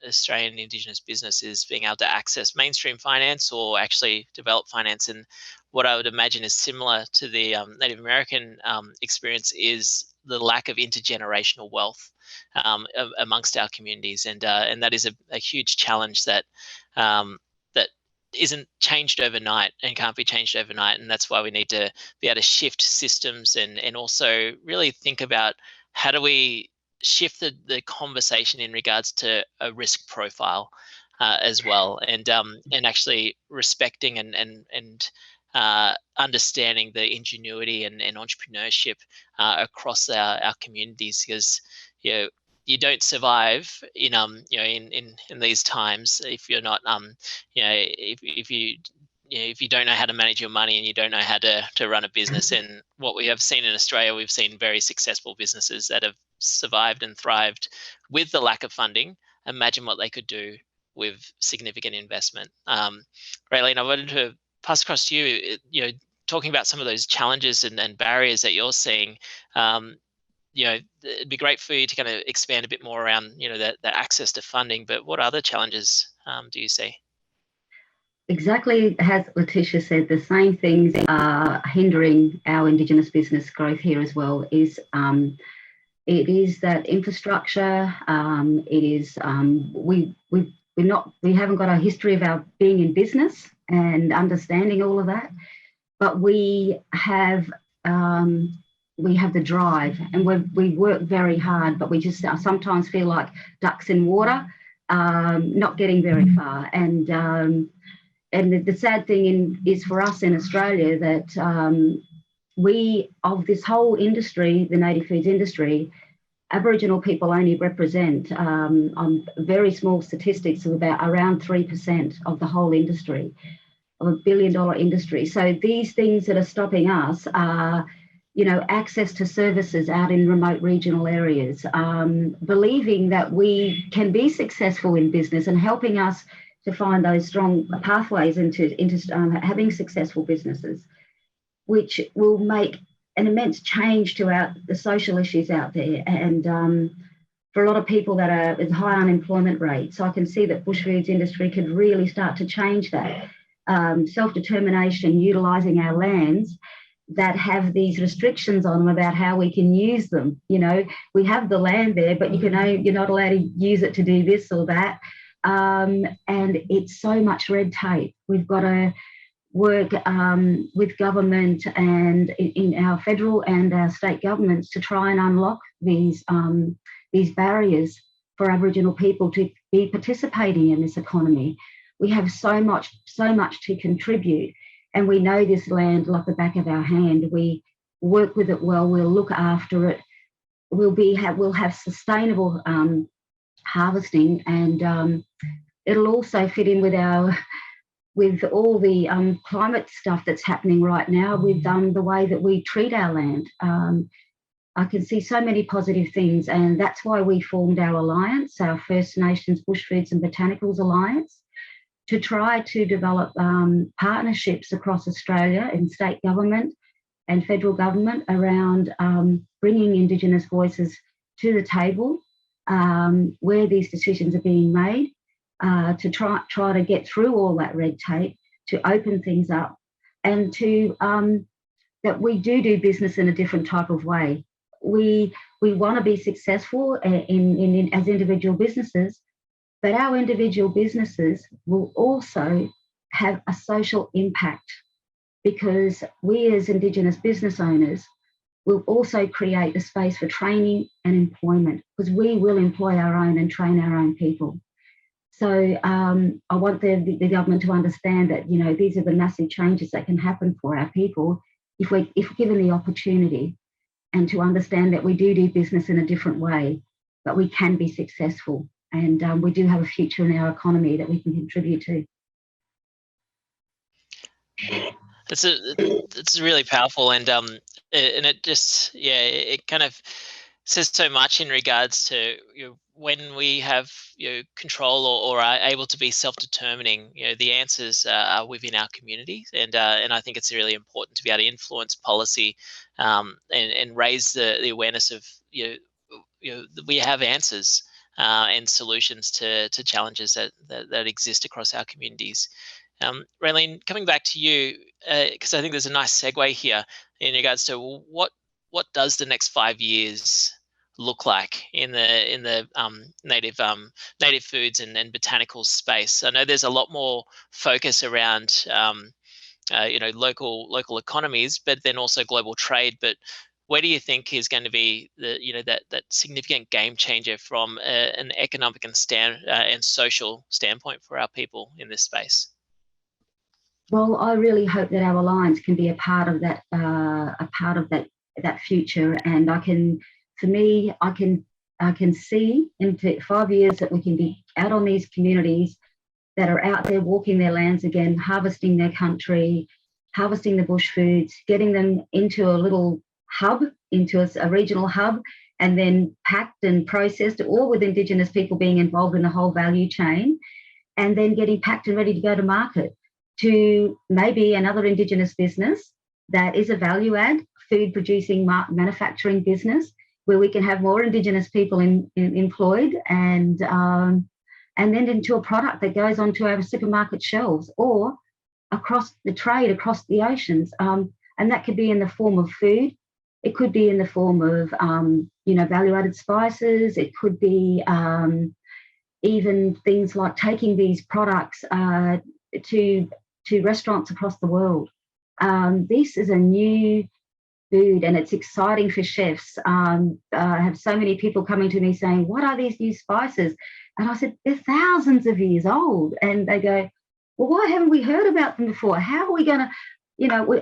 Australian Indigenous businesses being able to access mainstream finance or actually develop finance. And what I would imagine is similar to the Native American experience is the lack of intergenerational wealth amongst our communities, and that is a huge challenge that isn't changed overnight and can't be changed overnight. And that's why we need to be able to shift systems and also really think about how do we shift the conversation in regards to a risk profile as well, and actually respecting and understanding the ingenuity and entrepreneurship across our communities, because you don't survive in these times if you're not if you if you don't know how to manage your money and you don't know how to run a business, and what we have seen in Australia, we've seen very successful businesses that have survived and thrived with the lack of funding. Imagine what they could do with significant investment. Rayleen, I wanted to pass across to you, talking about some of those challenges and barriers that you're seeing. It'd be great for you to kind of expand a bit more around, the access to funding, but what other challenges do you see? Exactly as Latashia said, the same things are hindering our Indigenous business growth here as well. It is that infrastructure. It is we haven't got a history of our being in business and understanding all of that, but we have the drive, and we work very hard, but we just sometimes feel like ducks in water, not getting very far. And the sad thing is for us in Australia that of this whole industry, the native foods industry, Aboriginal people only represent on very small statistics of around 3% of the whole industry, of $1 billion industry. So these things that are stopping us are, access to services out in remote regional areas, believing that we can be successful in business and helping us to find those strong pathways into having successful businesses, which will make an immense change to the social issues out there. And for a lot of people that are with high unemployment rates, I can see that Bushfoods industry could really start to change that. Self-determination, utilising our lands that have these restrictions on them about how we can use them. We have the land there, but you're not allowed to use it to do this or that. And it's so much red tape. We've got to work with government and in our federal and our state governments to try and unlock these barriers for Aboriginal people to be participating in this economy. We have so much to contribute, and we know this land like the back of our hand. We work with it well. We'll look after it. We'll have sustainable harvesting, and it'll also fit in with all the climate stuff that's happening right now with the way that we treat our land. I can see so many positive things, and that's why we formed our alliance, our First Nations Bushfoods and Botanicals Alliance, to try to develop partnerships across Australia in state government and federal government around bringing Indigenous voices to the table where these decisions are being made, to try to get through all that red tape, to open things up, and to that we do business in a different type of way. We want to be successful in as individual businesses, but our individual businesses will also have a social impact, because we as Indigenous business owners will also create a space for training and employment, because we will employ our own and train our own people. So I want the government to understand that, these are the massive changes that can happen for our people if given the opportunity, and to understand that we do business in a different way, but we can be successful, and we do have a future in our economy that we can contribute to. It's really powerful, and it just it kind of says so much in regards to when we have control or are able to be self-determining. The answers are within our community, and I think it's really important to be able to influence policy and raise the awareness of we have answers and solutions to challenges that exist across our communities. Rayleen, coming back to you, because I think there's a nice segue here in regards to what does the next 5 years look like in the native foods and botanical space. I know there's a lot more focus around local economies, but then also global trade. But where do you think is going to be that significant game changer from an economic and social standpoint for our people in this space? Well, I really hope that our alliance can be a part of that future, and I can see into 5 years that we can be out on these communities, that are out there walking their lands again, harvesting their country, harvesting the bush foods, getting them into a little hub, into a regional hub, and then packed and processed, all with Indigenous people being involved in the whole value chain, and then getting packed and ready to go to market to maybe another Indigenous business that is a value add, food producing manufacturing business, where we can have more Indigenous people employed, and then into a product that goes onto our supermarket shelves or across the trade, across the oceans. And that could be in the form of food. It could be in the form of, value-added spices. It could be even things like taking these products to restaurants across the world. This is a new food, and it's exciting for chefs. I have so many people coming to me saying, what are these new spices? And I said, they're thousands of years old. And they go, well, why haven't we heard about them before? How are we going to,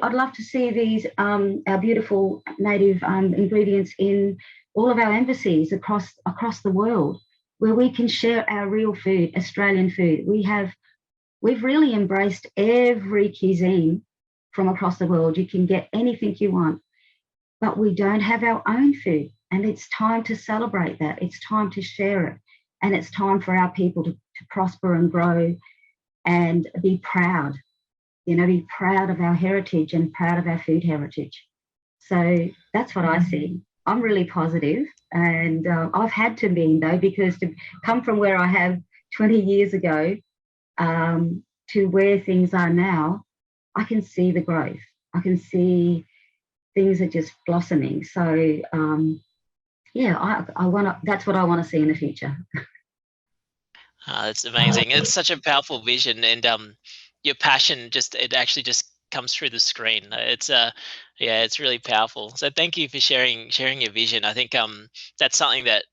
I'd love to see these, our beautiful native ingredients in all of our embassies across the world, where we can share our real food, Australian food. We've really embraced every cuisine from across the world. You can get anything you want, but we don't have our own food. And it's time to celebrate that. It's time to share it. And it's time for our people to prosper and grow and be proud, be proud of our heritage and proud of our food heritage. So that's what I see. I'm really positive, and I've had to be, though, because to come from where I have 20 years ago to where things are now, I can see the growth. I can see things are just blossoming. So that's what I want to see in the future. That's amazing. It's such a powerful vision, and your passion it actually just comes through the screen. It's really powerful. So thank you for sharing your vision. I think that's something that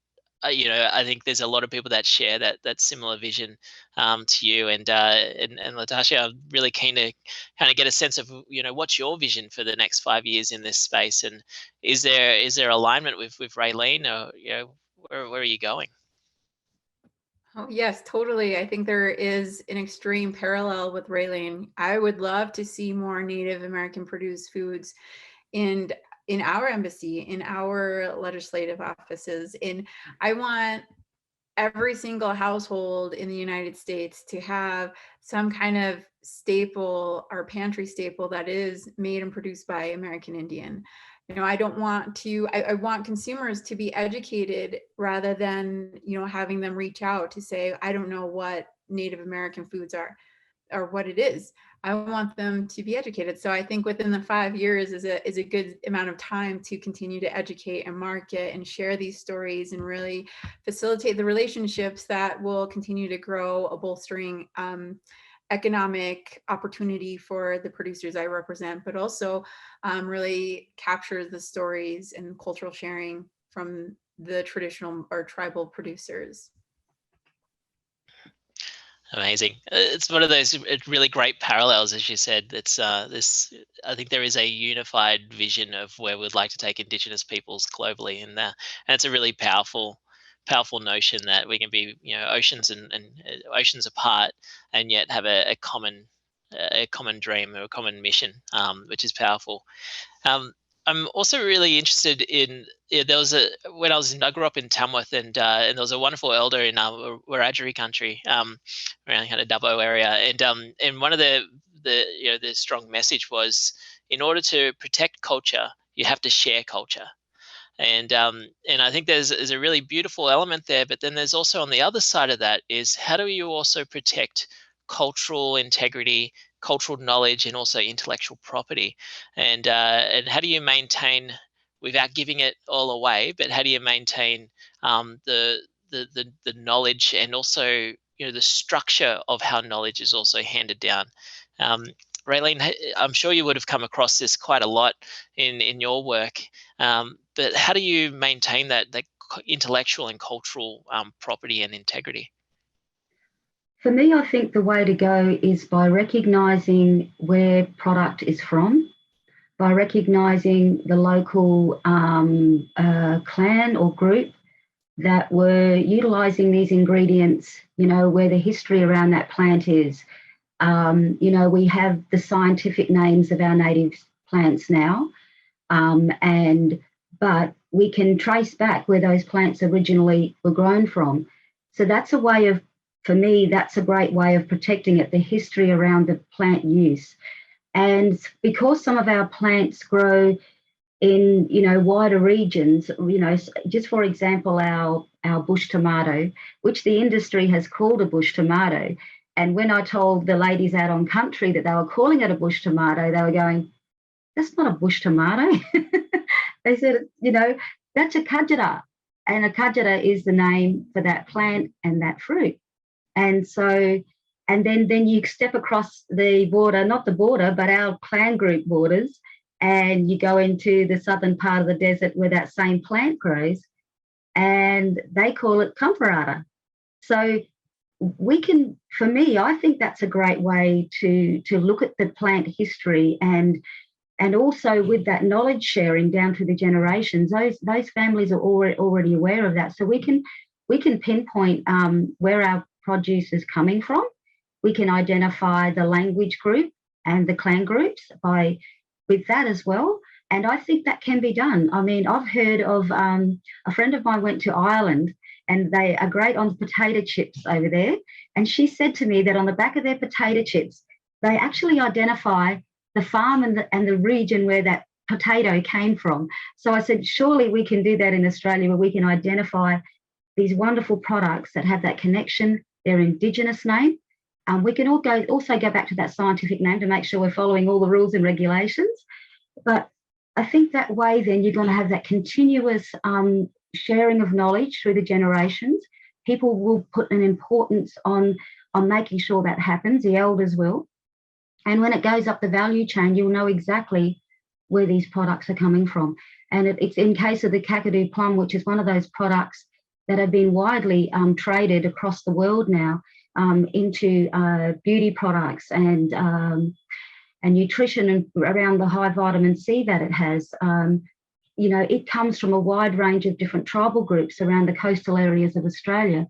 I think there's a lot of people that share that similar vision to you, and Latashia, I'm really keen to kind of get a sense of what's your vision for the next 5 years in this space, and is there alignment with Rayleen, or where are you going? Oh, yes, totally. I think there is an extreme parallel with Rayleen. I would love to see more Native American produced foods in our embassy, in our legislative offices. I want every single household in the United States to have some kind of staple or pantry staple that is made and produced by American Indian. I don't want to, I want consumers to be educated rather than, having them reach out to say, I don't know what Native American foods are or what it is. I want them to be educated. So I think within the 5 years is a good amount of time to continue to educate and market and share these stories and really facilitate the relationships that will continue to grow, a bolstering economic opportunity for the producers I represent, but also really captures the stories and cultural sharing from the traditional or tribal producers. Amazing. It's one of those really great parallels, as you said. It's I think there is a unified vision of where we'd like to take Indigenous peoples globally, and it's a really powerful notion that we can be, oceans and oceans apart, and yet have a common dream or a common mission, which is powerful. I'm also really interested in, when I grew up in Tamworth, and there was a wonderful elder in Wiradjuri country, around kind of Dubbo area, and one of the strong message was, in order to protect culture, you have to share culture. And I think there's a really beautiful element there, but then there's also, on the other side of that, is how do you also protect cultural integrity, cultural knowledge, and also intellectual property, and how do you maintain, without giving it all away, but how do you maintain the knowledge, and also the structure of how knowledge is also handed down. Rayleen, I'm sure you would have come across this quite a lot in your work, but how do you maintain that intellectual and cultural property and integrity? For me, I think the way to go is by recognising where product is from, by recognising the local clan or group that were utilizing these ingredients, you know, where the history around that plant is. You know, we have the scientific names of our native plants now, but we can trace back where those plants originally were grown from. So that's a way of, for me, that's a great way of protecting it, the history around the plant use. And because some of our plants grow in, you know, wider regions, you know, just for example, our bush tomato, which the industry has called a bush tomato. And when I told the ladies out on country that they were calling it a bush tomato, they were going, that's not a bush tomato. They said, you know, that's a kajara. And a kajara is the name for that plant and that fruit. And so, and then you step across the border, not the border, but our clan group borders, and you go into the southern part of the desert where that same plant grows, and they call it kamparata. So we can, for me, I think that's a great way to look at the plant history, and also with that knowledge sharing down through the generations, those families are already aware of that. So we can pinpoint where our produce is coming from. We can identify the language group and the clan groups with that as well. And I think that can be done. I mean, I've heard of a friend of mine went to Ireland, and they are great on potato chips over there. And she said to me that on the back of their potato chips, they actually identify the farm and the region where that potato came from. So I said, surely we can do that in Australia, where we can identify these wonderful products that have that connection, their Indigenous name. We can also go back to that scientific name to make sure we're following all the rules and regulations. But I think that way, then you're going to have that continuous sharing of knowledge through the generations. People will put an importance on making sure that happens. The elders will. And when it goes up the value chain, you'll know exactly where these products are coming from. And it's in case of the Kakadu plum, which is one of those products that have been widely traded across the world now into beauty products and nutrition, and around the high vitamin C that it has. You know, it comes from a wide range of different tribal groups around the coastal areas of Australia.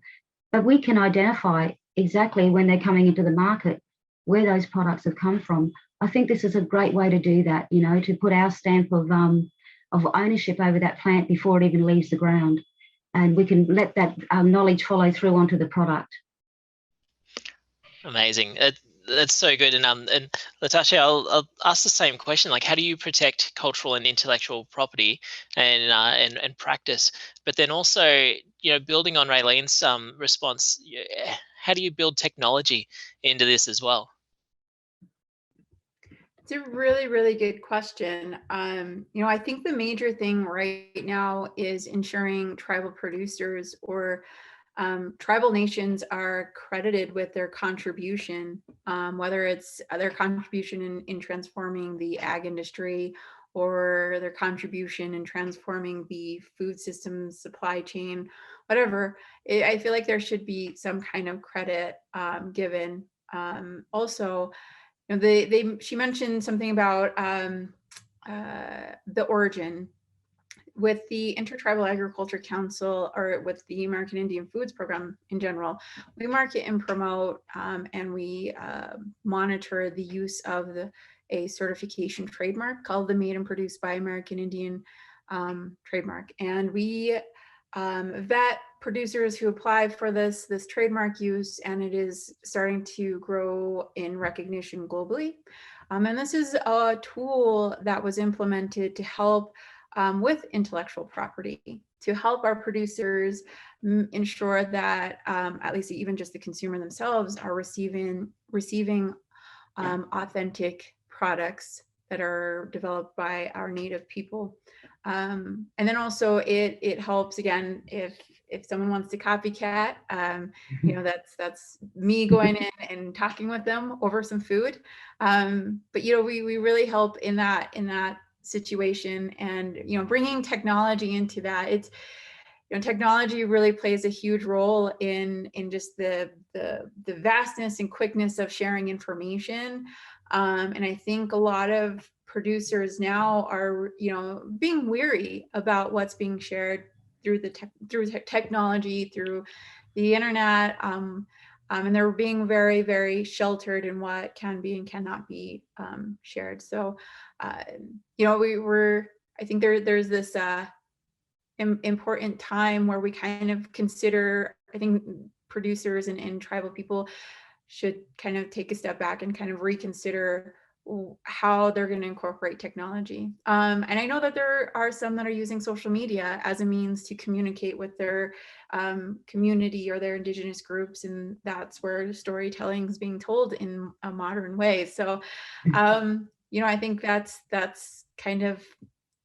But we can identify exactly when they're coming into the market where those products have come from. I think this is a great way to do that, you know, to put our stamp of ownership over that plant before it even leaves the ground. And we can let that knowledge follow through onto the product. Amazing. That's so good. And Latashia, I'll ask the same question. Like, how do you protect cultural and intellectual property and practice? But then also, you know, building on Rayleen's response, how do you build technology into this as well? It's a really, really good question. You know, I think the major thing right now is ensuring tribal producers or tribal nations are credited with their contribution, whether it's their contribution in transforming the ag industry or their contribution in transforming the food system supply chain, whatever. I feel like there should be some kind of credit given. Also, you know, she mentioned something about the origin. With the Intertribal Agriculture Council, or with the American Indian Foods Program in general, we market and promote and we monitor the use of a certification trademark called the Made and Produced by American Indian trademark. And we vet producers who apply for this trademark use, and it is starting to grow in recognition globally. And this is a tool that was implemented to help with intellectual property, to help our producers ensure that at least even just the consumer themselves are receiving authentic products that are developed by our native people. And then also it helps, again, if someone wants to copycat, you know, that's me going in and talking with them over some food. But you know, we really help in that situation, and you know, bringing technology into that. It's, you know, technology really plays a huge role in just the vastness and quickness of sharing information. And I think a lot of producers now are, you know, being weary about what's being shared through technology, through the internet, and they're being very, very sheltered in what can be and cannot be shared. So, you know, I think there's this important time where we kind of consider, I think producers and tribal people should kind of take a step back and kind of reconsider how they're going to incorporate technology. And I know that there are some that are using social media as a means to communicate with their community or their Indigenous groups, and that's where storytelling is being told in a modern way. So, you know, I think that's kind of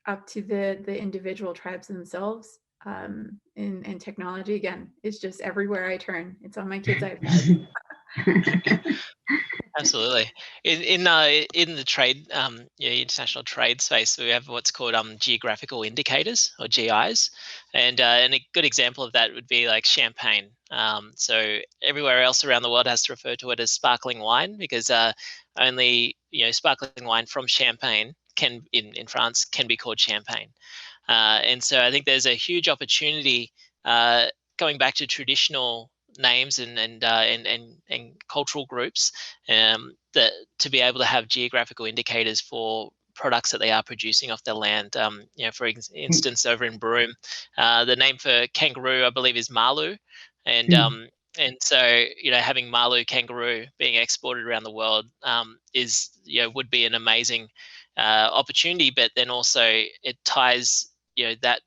up to the individual tribes themselves. And technology, again, is just everywhere I turn. It's on my kids' iPads. Absolutely. In the trade, international trade space, we have what's called geographical indicators, or GIs, and a good example of that would be like champagne. So everywhere else around the world has to refer to it as sparkling wine, because only sparkling wine from Champagne in France can be called champagne. And so I think there's a huge opportunity going back to traditional names and cultural groups, that to be able to have geographical indicators for products that they are producing off their land. For instance, over in Broome, the name for kangaroo, I believe, is Malu, and so having Malu kangaroo being exported around the world would be an amazing opportunity. But then also it ties that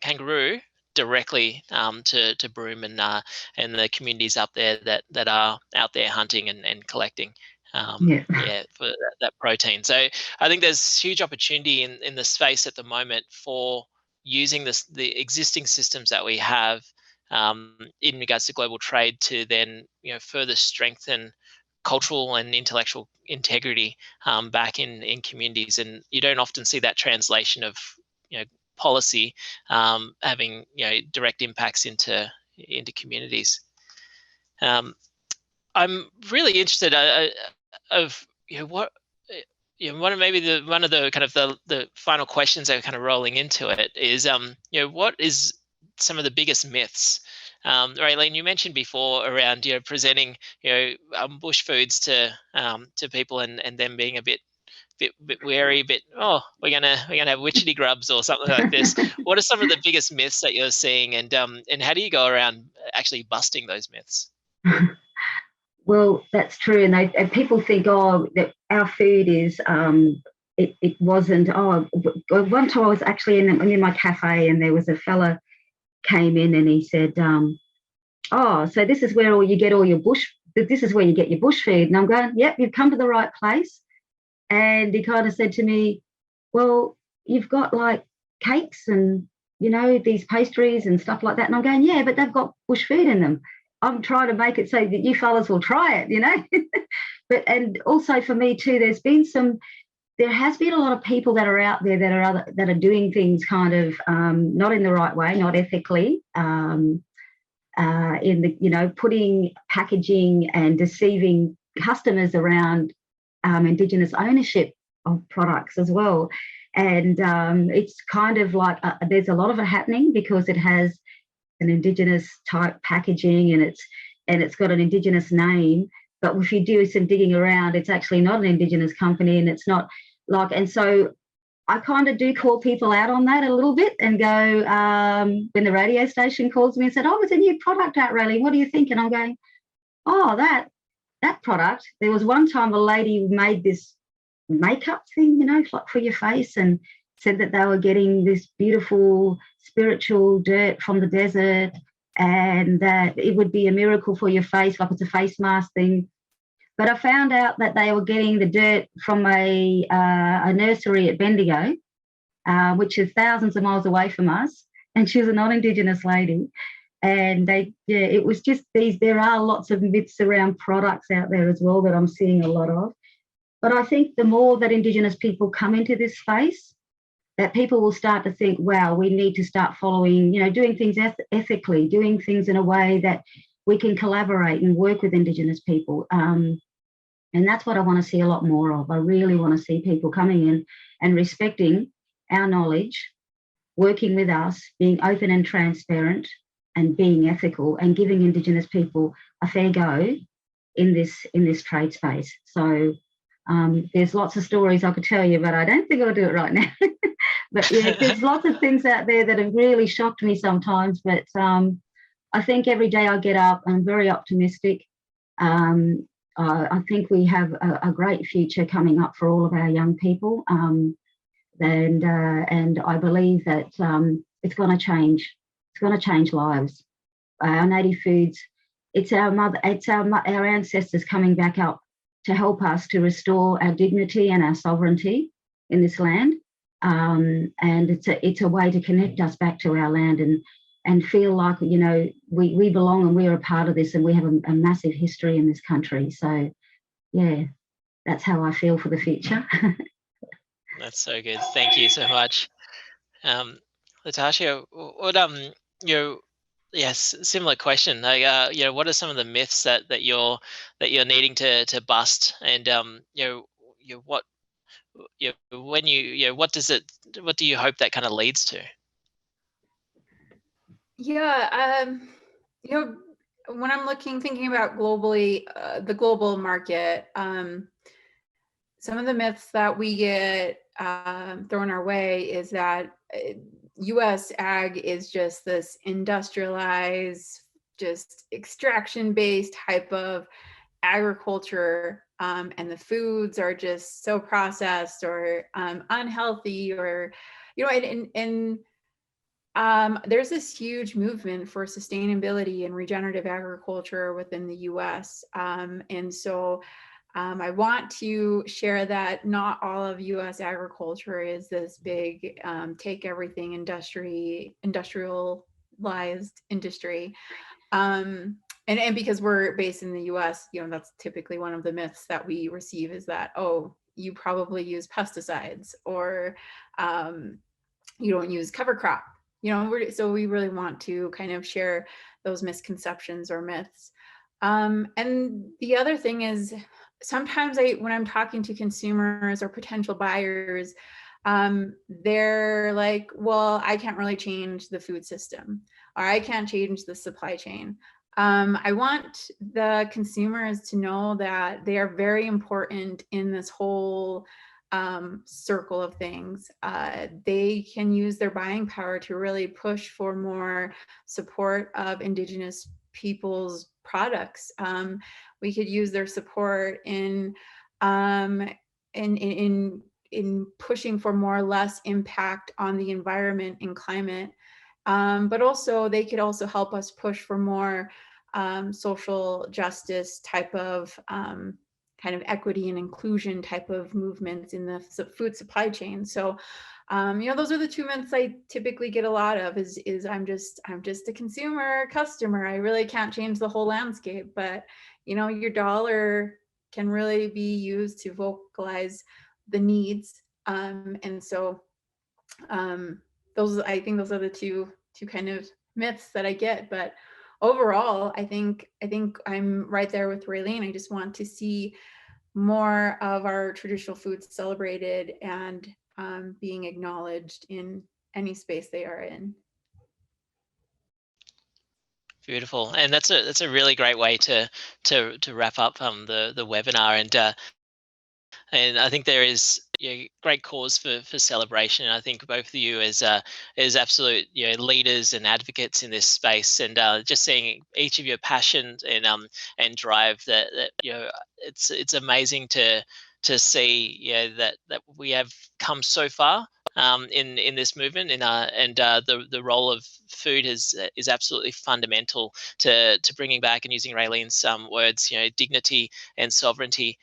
kangaroo directly to Broome and the communities up there that are out there hunting and collecting for that protein. So I think there's huge opportunity in the space at the moment for using the existing systems that we have in regards to global trade to then further strengthen cultural and intellectual integrity back in communities. And you don't often see that translation of policy having direct impacts into communities. I'm really interested of what one of the kind of the final questions that are kind of rolling into it is what is some of the biggest myths? Rayleen, you mentioned before around presenting bush foods to people and them being a bit wary, we're gonna have witchetty grubs or something like this. What are some of the biggest myths that you're seeing, and how do you go around actually busting those myths? Well, that's true, and people think, that our food is it wasn't. One time I was actually in my cafe, and there was a fella came in and he said, so this is where you get all your bush. This is where you get your bush food, and I'm going, yep, you've come to the right place. And he kind of said to me, well, you've got like cakes and, these pastries and stuff like that. And I'm going, yeah, but they've got bush food in them. I'm trying to make it so that you fellas will try it, and also for me too, there has been a lot of people that are out there that are doing things kind of not in the right way, not ethically, in the, putting packaging and deceiving customers around Indigenous ownership of products as well. And it's kind of like there's a lot of it happening because it has an Indigenous type packaging and it's got an Indigenous name. But if you do some digging around, it's actually not an Indigenous company, and it's not like. And so I kind of do call people out on that a little bit and go, when the radio station calls me and said, it's a new product out, Rayleen, what do you think? And I'm going, that product. There was one time a lady made this makeup thing, like for your face, and said that they were getting this beautiful spiritual dirt from the desert and that it would be a miracle for your face, like it's a face mask thing. But I found out that they were getting the dirt from a nursery at Bendigo, which is thousands of miles away from us, and she was a non-Indigenous lady. And it was just there are lots of myths around products out there as well that I'm seeing a lot of. But I think the more that Indigenous people come into this space, that people will start to think, wow, we need to start following, doing things ethically, doing things in a way that we can collaborate and work with Indigenous people. And that's what I want to see a lot more of. I really want to see people coming in and respecting our knowledge working with us, being open and transparent and being ethical and giving Indigenous people a fair go in this trade space. So there's lots of stories I could tell you, but I don't think I'll do it right now. But yeah, there's lots of things out there that have really shocked me sometimes. But I think every day I get up, I'm very optimistic. I think we have a great future coming up for all of our young people. And I believe that it's going to change. It's going to change lives. Our native foods, it's our ancestors coming back up to help us to restore our dignity and our sovereignty in this land. And it's a way to connect us back to our land and feel like, you know, we belong and we're a part of this, and we have a massive history in this country. So yeah, that's how I feel for the future. That's so good. Thank you so much. Latashia, what yes, similar question. Like, what are some of the myths that you're needing to bust, and what when what do you hope that kind of leads to? Yeah, when I'm thinking about globally, the global market, some of the myths that we get thrown our way is that U.S. ag is just this industrialized, just extraction-based type of agriculture, and the foods are just so processed or unhealthy, or there's this huge movement for sustainability and regenerative agriculture within the U.S. And so I want to share that not all of U.S. agriculture is this big, take everything industrialized industry. And because we're based in the U.S., that's typically one of the myths that we receive, is that, oh, you probably use pesticides, or you don't use cover crop. So we really want to kind of share those misconceptions or myths. And the other thing is, sometimes when I'm talking to consumers or potential buyers, they're like, well, I can't really change the food system, or I can't change the supply chain. I want the consumers to know that they are very important in this whole circle of things. They can use their buying power to really push for more support of Indigenous people's products. We could use their support in pushing for more or less impact on the environment and climate. But also they could also help us push for more social justice type of kind of equity and inclusion type of movements in the food supply chain. So, those are the two myths I typically get a lot of, is I'm just a consumer, customer. I really can't change the whole landscape, but your dollar can really be used to vocalize the needs. And so I think those are the two kind of myths that I get. But overall, I think I'm right there with Rayleen. I just want to see more of our traditional foods celebrated and being acknowledged in any space they are in. Beautiful, and that's a really great way to wrap up the webinar. And I think there is great cause for celebration. I think both of you as absolute leaders and advocates in this space, and just seeing each of your passion and drive that it's amazing to see that we have come so far in this movement, and the role of food is absolutely fundamental to bringing back, and using Rayleen's words, dignity and sovereignty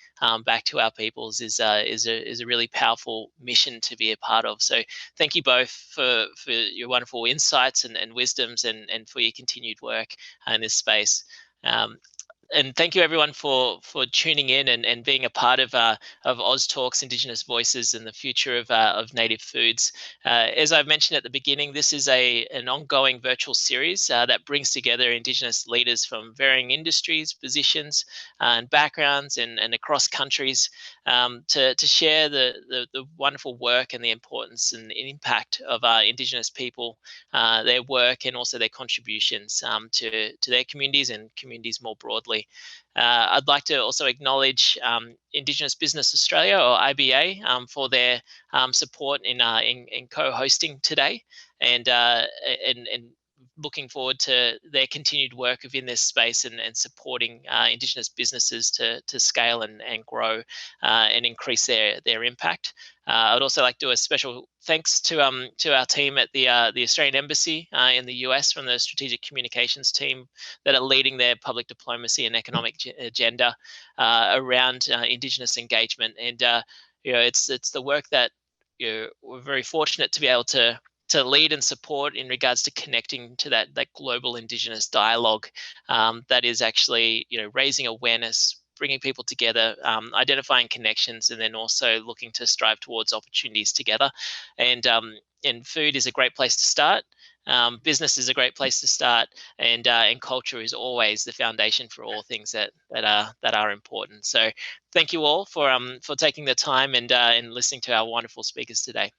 back to our peoples is a really powerful mission to be a part of. So thank you both for your wonderful insights and wisdoms, and for your continued work in this space. And thank you everyone for tuning in and being a part of AUSTALKS, Indigenous Voices and the future of native foods. As I've mentioned at the beginning, this is an ongoing virtual series that brings together Indigenous leaders from varying industries, positions, and backgrounds, and across countries to share the wonderful work and the importance and impact of Indigenous people, their work, and also their contributions to their communities and communities more broadly. I'd like to also acknowledge Indigenous Business Australia, or IBA, for their support in co-hosting today, and looking forward to their continued work within this space and supporting Indigenous businesses to scale and grow and increase their impact. I'd also like to do a special thanks to our team at the Australian Embassy in the US, from the Strategic Communications team, that are leading their public diplomacy and economic agenda around Indigenous engagement. And it's the work that we're very fortunate to be able to lead and support in regards to connecting to that global Indigenous dialogue that is actually raising awareness, bringing people together, identifying connections, and then also looking to strive towards opportunities together. And food is a great place to start. Business is a great place to start, and culture is always the foundation for all things that are important. So, thank you all for taking the time and listening to our wonderful speakers today.